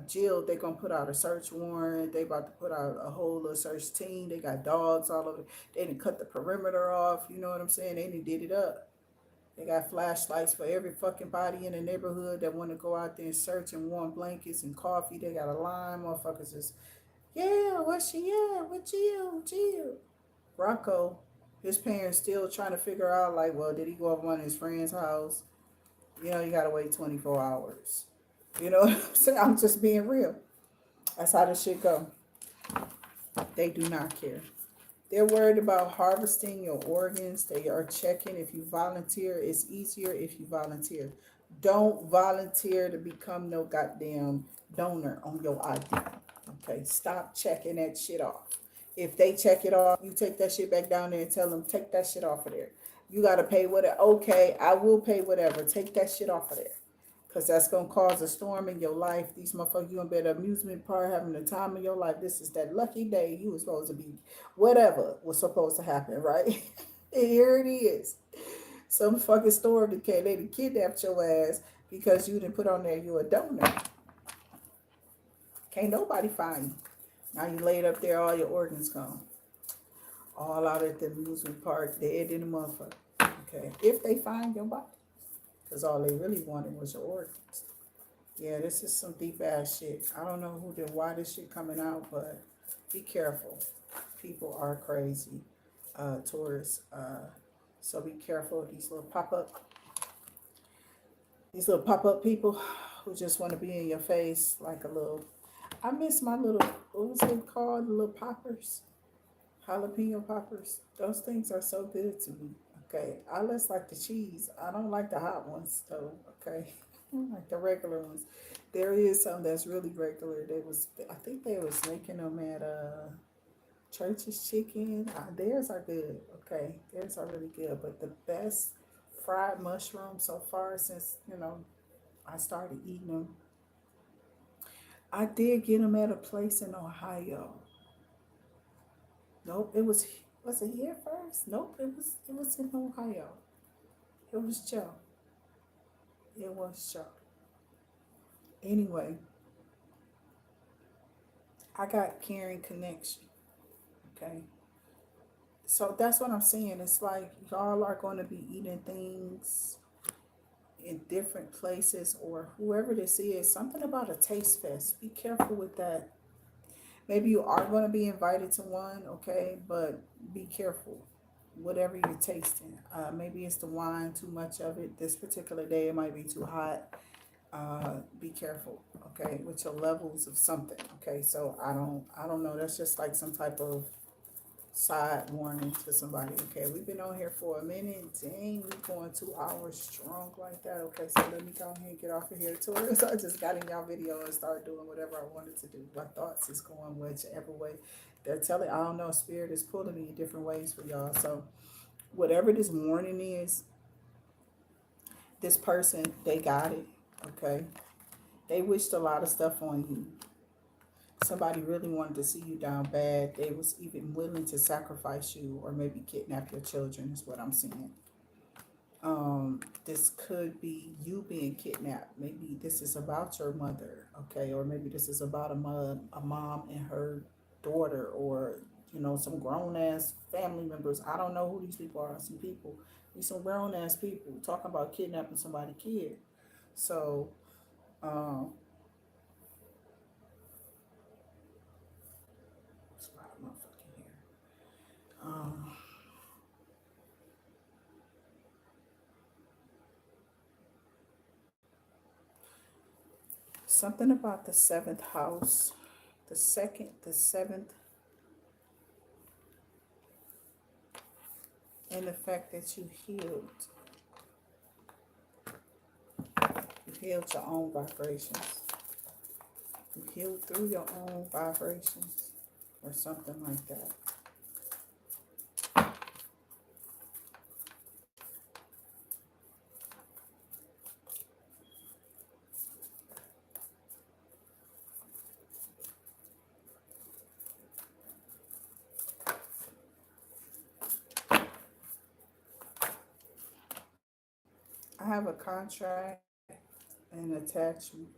Jill, they gonna put out a search warrant. They about to put out a whole little search team. They got dogs all over. They didn't cut the perimeter off. You know what I'm saying? They didn't did it up. They got flashlights for every fucking body in the neighborhood that want to go out there and search and warm blankets and coffee. They got a line. Motherfuckers just, yeah, where she at? With Jill? Jill. Rocco, his parents still trying to figure out, like, well, did he go up one of his friend's house? You gotta wait 24 hours. You know what I'm saying? I'm just being real. That's how this shit go. They do not care. They're worried about harvesting your organs. They are checking if you volunteer. It's easier if you volunteer. Don't volunteer to become no goddamn donor on your ID. Okay, stop checking that shit off. If they check it off, you take that shit back down there and tell them, take that shit off of there. You got to pay whatever. Okay, I will pay whatever. Take that shit off of there. Because that's going to cause a storm in your life. These motherfuckers, you going to be at an amusement park having the time of your life. This is that lucky day you were supposed to be, whatever was supposed to happen, right? And here it is. Some fucking storm that came, they kidnapped your ass because you didn't put on there you a donor. Can't nobody find you. Now you laid up there, all your organs gone. All out at the amusement park, dead in the motherfucker. Okay, if they find your body. Because all they really wanted was your organs. Yeah, this is some deep ass shit. I don't know who did why this shit coming out, but be careful. People are crazy, Taurus. So be careful of these little pop up people who just want to be in your face like a little. I miss my little, what was it called? The little poppers, jalapeno poppers. Those things are so good to me. Okay, I just like the cheese. I don't like the hot ones though. Okay, I like the regular ones. There is some that's really regular. I think they was making them at Church's Chicken. Theirs are good. Okay, theirs are really good. But the best fried mushrooms so far since I started eating them. I did get them at a place in Ohio. Nope, was it here first? Nope, it was in Ohio. It was Joe. It was Joe. Anyway, I got caring connection. Okay. So that's what I'm saying. It's like y'all are going to be eating things in different places or whoever this is. Something about a taste fest. Be careful with that. Maybe you are going to be invited to one, okay? But be careful. Whatever you're tasting. Maybe it's the wine, too much of it. This particular day, it might be too hot. Be careful, okay, with your levels of something. Okay, so I don't know. That's just like some type of side warning to somebody. Okay, we've been on here for a minute. Dang, we're going 2 hours strong like that. Okay, so let me go ahead and get off of here too. So I just got in y'all video and started doing whatever I wanted to do. My thoughts is going whichever way they're telling. I don't know, spirit is pulling me in different ways for y'all. So whatever this warning is, this person, they got it. Okay, they wished a lot of stuff on you. Somebody really wanted to see you down bad. They was even willing to sacrifice you or maybe kidnap your children is what I'm seeing. This could be you being kidnapped. Maybe this is about your mother, okay? Or maybe this is about a mom and her daughter, or some grown ass family members. I don't know who these people are. Some people, these some grown ass people talking about kidnapping somebody's kid. So, um, it's a lot of motherfucking here. Um, Something about the seventh house, the second, the seventh, and the fact that you healed. You healed your own vibrations. You healed through your own vibrations or something like that. I have a contract and attachment.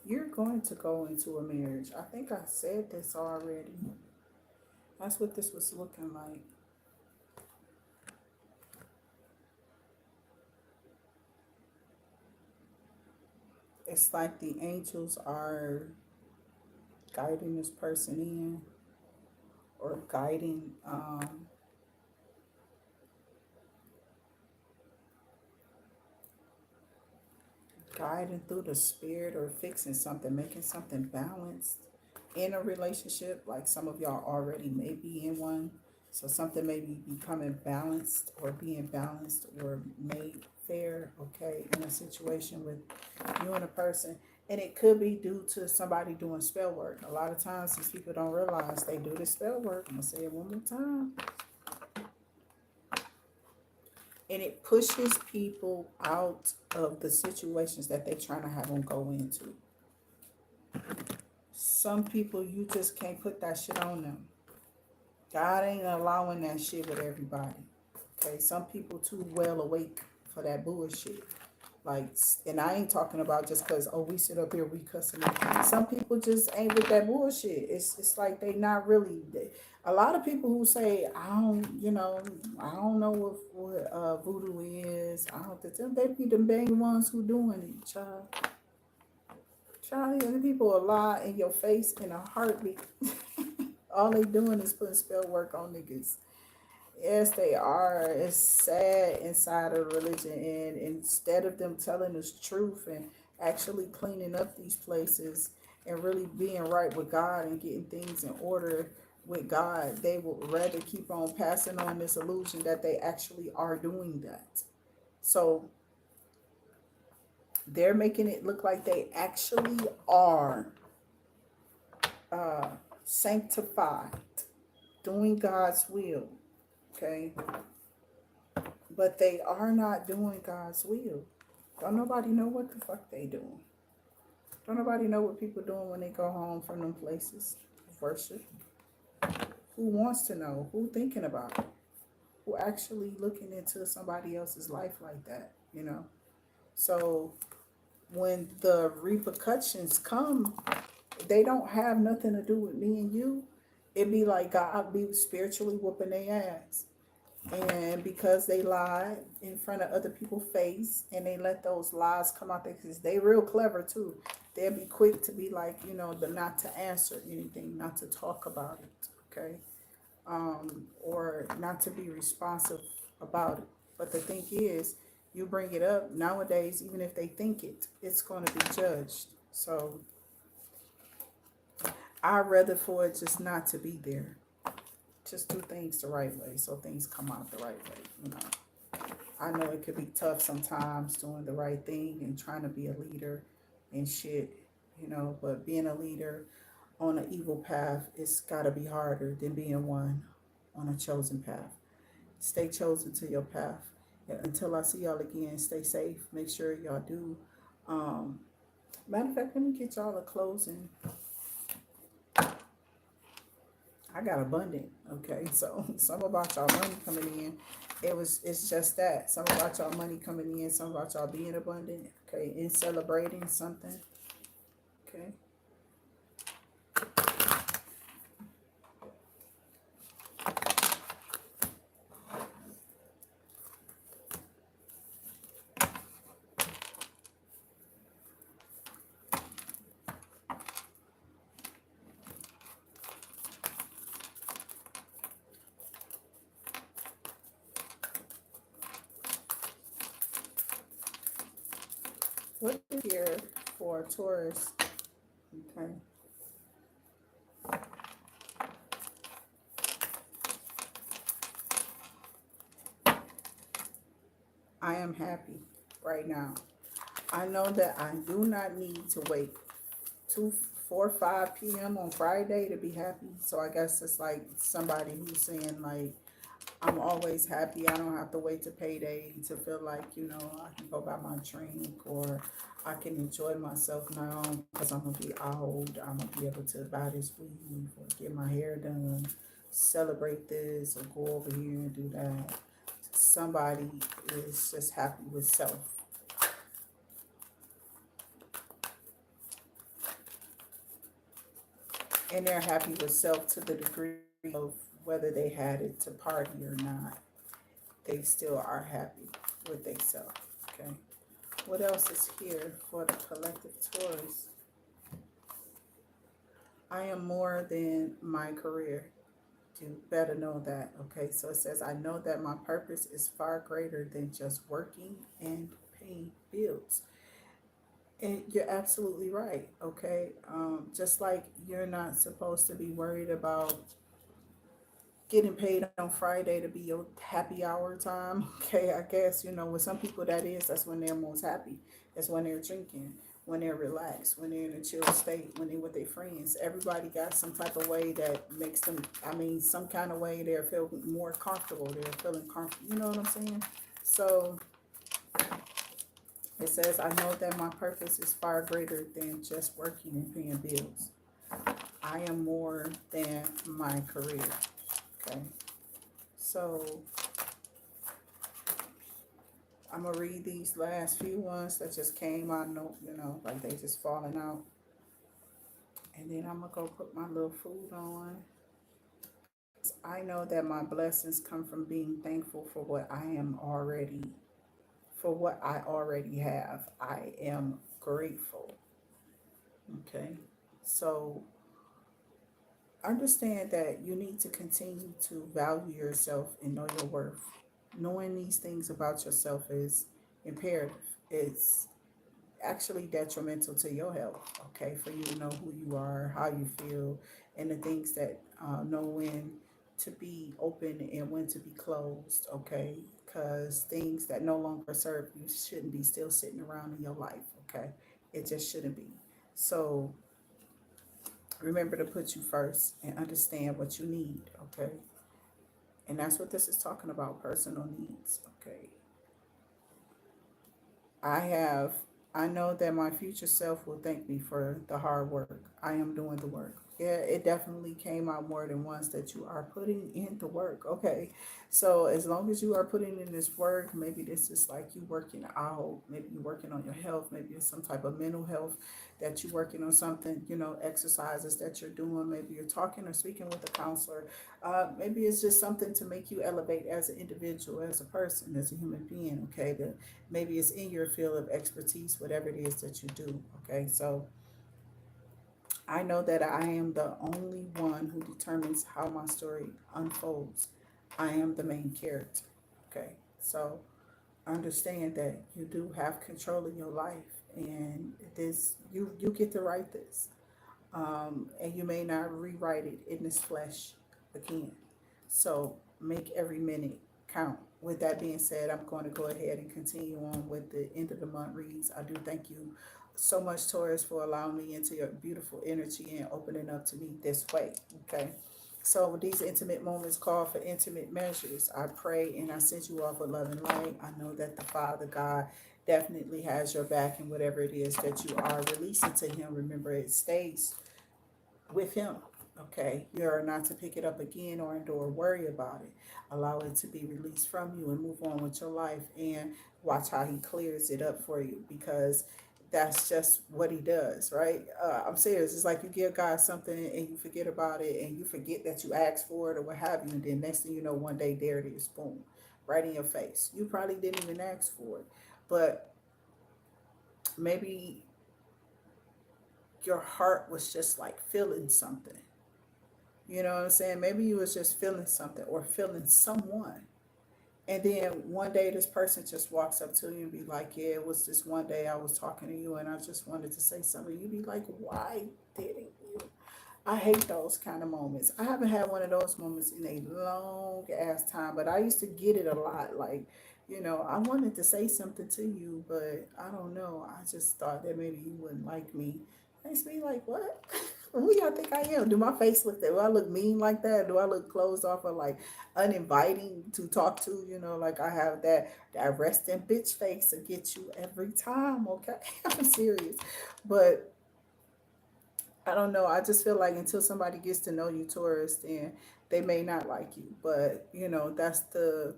You're going to go into a marriage. I think I said this already. That's what this was looking like. It's like the angels are guiding this person in, or guiding through the spirit, or fixing something, making something balanced in a relationship. Like some of y'all already may be in one. So something may be becoming balanced or being balanced or made fair, okay, in a situation with you and a person. And it could be due to somebody doing spell work. A lot of times these people don't realize they do the spell work. I'm gonna say it one more time. And it pushes people out of the situations that they're trying to have them go into. Some people, you just can't put that shit on them. God ain't allowing that shit with everybody. Okay, some people too well awake for that bullshit. Like, and I ain't talking about just because, oh, we sit up here, we cussing. Some people just ain't with that bullshit. It's like they not really. A lot of people who say, I don't know what voodoo is. I don't think them. They be the main ones who doing it, child. Child, the other people will lie in your face in a heartbeat. All they doing is putting spell work on niggas. Yes, they are. It's sad inside of religion. And instead of them telling us truth and actually cleaning up these places and really being right with God and getting things in order with God, they would rather keep on passing on this illusion that they actually are doing that. So they're making it look like they actually are uh, sanctified, doing God's will. Okay, but they are not doing God's will. Don't nobody know what the fuck they doing. Don't nobody know what people doing when they go home from them places of worship. Who wants to know? Who thinking about it? Who actually looking into somebody else's life like that? So when the repercussions come, they don't have nothing to do with me and you. It be like God be spiritually whooping their ass. And because they lied in front of other people's face and they let those lies come out there, because they real clever too. They'll be quick to be like, not to answer anything, not to talk about it, okay? Or not to be responsive about it. But the thing is, you bring it up nowadays, even if they think it, it's going to be judged. So I'd rather for it just not to be there. Just do things the right way so things come out the right way. I know it could be tough sometimes doing the right thing and trying to be a leader and shit, but being a leader on an evil path, it's got to be harder than being one on a chosen path. Stay chosen to your path. Until I see y'all again, stay safe. Make sure y'all do Matter of fact, let me get y'all a closing. I got abundant. Okay, so some about y'all money coming in. It's just that. Some about y'all money coming in. Some about y'all being abundant. Okay, and celebrating something. Okay. What is here for Taurus? Okay. I am happy right now. I know that I do not need to wait 2, 4, 5 p.m. on Friday to be happy. So I guess it's like somebody who's saying like, I'm always happy. I don't have to wait to payday to feel like, I can go buy my drink or I can enjoy myself now because I'm going to be old. I'm going to be able to buy this weave or get my hair done, celebrate this or go over here and do that. Somebody is just happy with self. And they're happy with self to the degree of whether they had it to party or not. They still are happy with themselves. Okay. What else is here for the collective Taurus? I am more than my career. You better know that. Okay. So it says, I know that my purpose is far greater than just working and paying bills. And you're absolutely right. Okay. Just like you're not supposed to be worried about getting paid on Friday to be your happy hour time. Okay, I guess, with some people that's when they're most happy. That's when they're drinking, when they're relaxed, when they're in a chill state, when they're with their friends. Everybody got some type of way that makes them, some kind of way they're feeling more comfortable. They're feeling comfortable. You know what I'm saying? So it says, I know that my purpose is far greater than just working and paying bills. I am more than my career. Okay. So I'm gonna read these last few ones that just came out, like they just falling out. And then I'm gonna go put my little food on. I know that my blessings come from being thankful for what I already have. I am grateful. Okay. So understand that you need to continue to value yourself and know your worth. Knowing these things about yourself is imperative. It's actually detrimental to your health, okay? For you to know who you are, how you feel, and the things that know when to be open and when to be closed, okay? Because things that no longer serve you shouldn't be still sitting around in your life, okay? It just shouldn't be. So remember to put you first and understand what you need, okay? And that's what this is talking about, personal needs, okay? I have, I know that my future self will thank me for the hard work. I am doing the work. Yeah, it definitely came out more than once that you are putting in the work. Okay. So as long as you are putting in this work, maybe this is like you working out, maybe you're working on your health, maybe it's some type of mental health that you're working on something, exercises that you're doing, maybe you're talking or speaking with a counselor. Maybe it's just something to make you elevate as an individual, as a person, as a human being, okay? Maybe it's in your field of expertise, whatever it is that you do. Okay, so I know that I am the only one who determines how my story unfolds. I am the main character. Okay, so understand that you do have control of your life, and this you get to write this, and you may not rewrite it in this flesh again. So make every minute count. With that being said, I'm going to go ahead and continue on with the end of the month reads. I do thank you so much, Taurus, for allowing me into your beautiful energy and opening up to me this way. Okay. So these intimate moments call for intimate measures. I pray and I send you off with love and light. I know that the Father God definitely has your back in whatever it is that you are releasing to him. Remember, it stays with him. Okay, you're not to pick it up again or worry about it. Allow it to be released from you and move on with your life, and watch how he clears it up for you, because that's just what he does, right? I'm serious. It's like you give God something and you forget about it, and you forget that you asked for it or what have you, and then next thing you know, one day there it is, boom, right in your face. You probably didn't even ask for it, but maybe your heart was just like feeling something. You know what I'm saying? Maybe you was just feeling something or feeling someone. And then one day this person just walks up to you and be like, yeah, it was this one day I was talking to you and I just wanted to say something. You'd be like, why didn't you? I hate those kind of moments. I haven't had one of those moments in a long ass time, but I used to get it a lot. Like, I wanted to say something to you, but I don't know. I just thought that maybe you wouldn't like me. Makes me like, what? Who y'all think I am? Do my face look that? Do I look mean like that? Do I look closed off or like uninviting to talk to? Like I have that resting bitch face to get you every time. Okay, I'm serious, but I don't know. I just feel like until somebody gets to know you, Taurus, then they may not like you. But that's the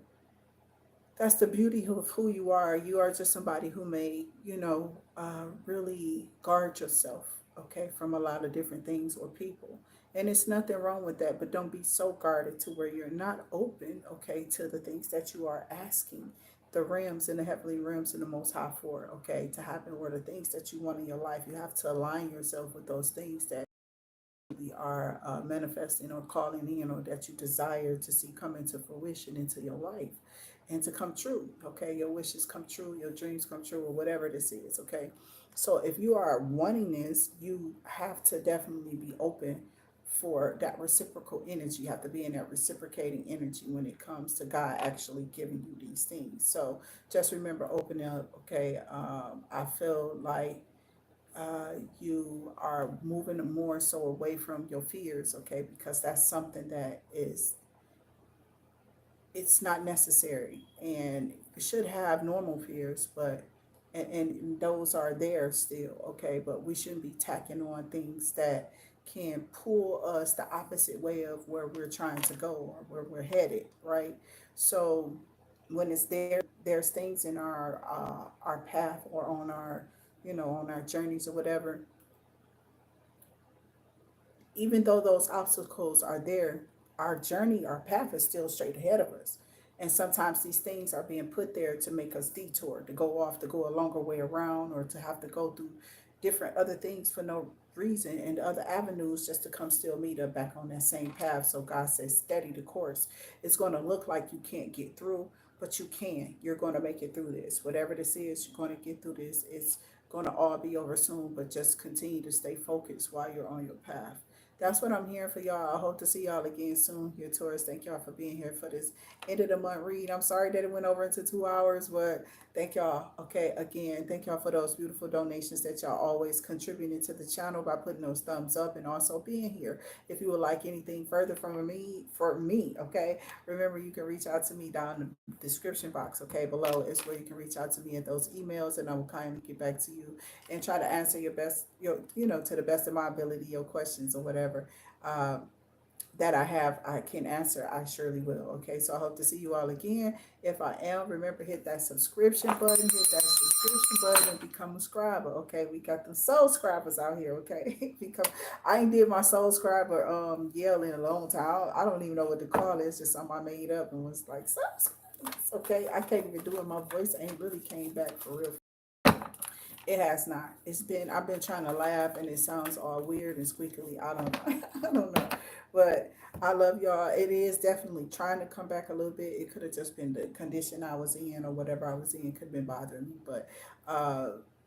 beauty of who you are. You are just somebody who may, really guard yourself, okay, from a lot of different things or people. And it's nothing wrong with that, but don't be so guarded to where you're not open, okay, to the things that you are asking the realms and the heavenly realms and the most high for, okay, to happen, or the things that you want in your life. You have to align yourself with those things that are manifesting or calling in, or that you desire to see come into fruition into your life and to come true. Okay, your wishes come true, your dreams come true, or whatever this is. Okay, so if you are wanting this, you have to definitely be open for that reciprocal energy. You have to be in that reciprocating energy when it comes to God actually giving you these things. So just remember, open up. Okay, I feel like you are moving more so away from your fears, okay, because that's something that it's not necessary, and you should have normal fears, but and those are there still, okay, but we shouldn't be tacking on things that can pull us the opposite way of where we're trying to go or where we're headed, right? So when it's there's things in our path or on our on our journeys or whatever. Even though those obstacles are there, our journey, our path is still straight ahead of us. And sometimes these things are being put there to make us detour, to go off, to go a longer way around, or to have to go through different other things for no reason and other avenues just to come still meet up back on that same path. So God says, steady the course. It's going to look like you can't get through, but you can. You're going to make it through this. Whatever this is, you're going to get through this. It's going to all be over soon, but just continue to stay focused while you're on your path. That's what I'm hearing for y'all. I hope to see y'all again soon here, Taurus. Thank y'all for being here for this end of the month read. I'm sorry that it went over into 2 hours, but thank y'all. Okay, again, thank y'all for those beautiful donations that y'all always contributing to the channel by putting those thumbs up and also being here. If you would like anything further from me, okay, remember you can reach out to me down in the description box, okay, below is where you can reach out to me at those emails, and I will kindly get back to you and try to answer your best, to the best of my ability, your questions or whatever that I can answer. I surely will. Okay, so I hope to see you all again. If I am, remember, hit that subscription button, and become a subscriber. Okay, we got the soul scribers out here. Okay, because I ain't did my soul scriber yell in a long time. I don't even know what to call it. It's just something I made up and was like, subscribers. Okay, I can't even do it. My voice ain't really came back for real. It has not. I've been trying to laugh and it sounds all weird and squeakily. I don't know. I don't know. But I love y'all. It is definitely trying to come back a little bit. It could have just been the condition I was in or whatever I was in could have been bothering me. But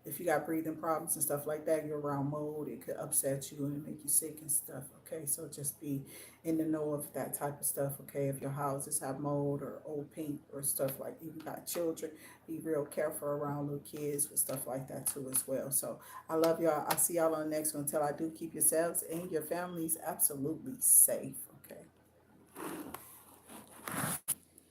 if you got breathing problems and stuff like that, you're around mold, it could upset you and make you sick and stuff. Okay, so just be in the know of that type of stuff. Okay, if your houses have mold or old paint or stuff like that, you got children, be real careful around little kids with stuff like that too as well. So I love y'all. I'll see y'all on the next one. Until I do, keep yourselves and your families absolutely safe.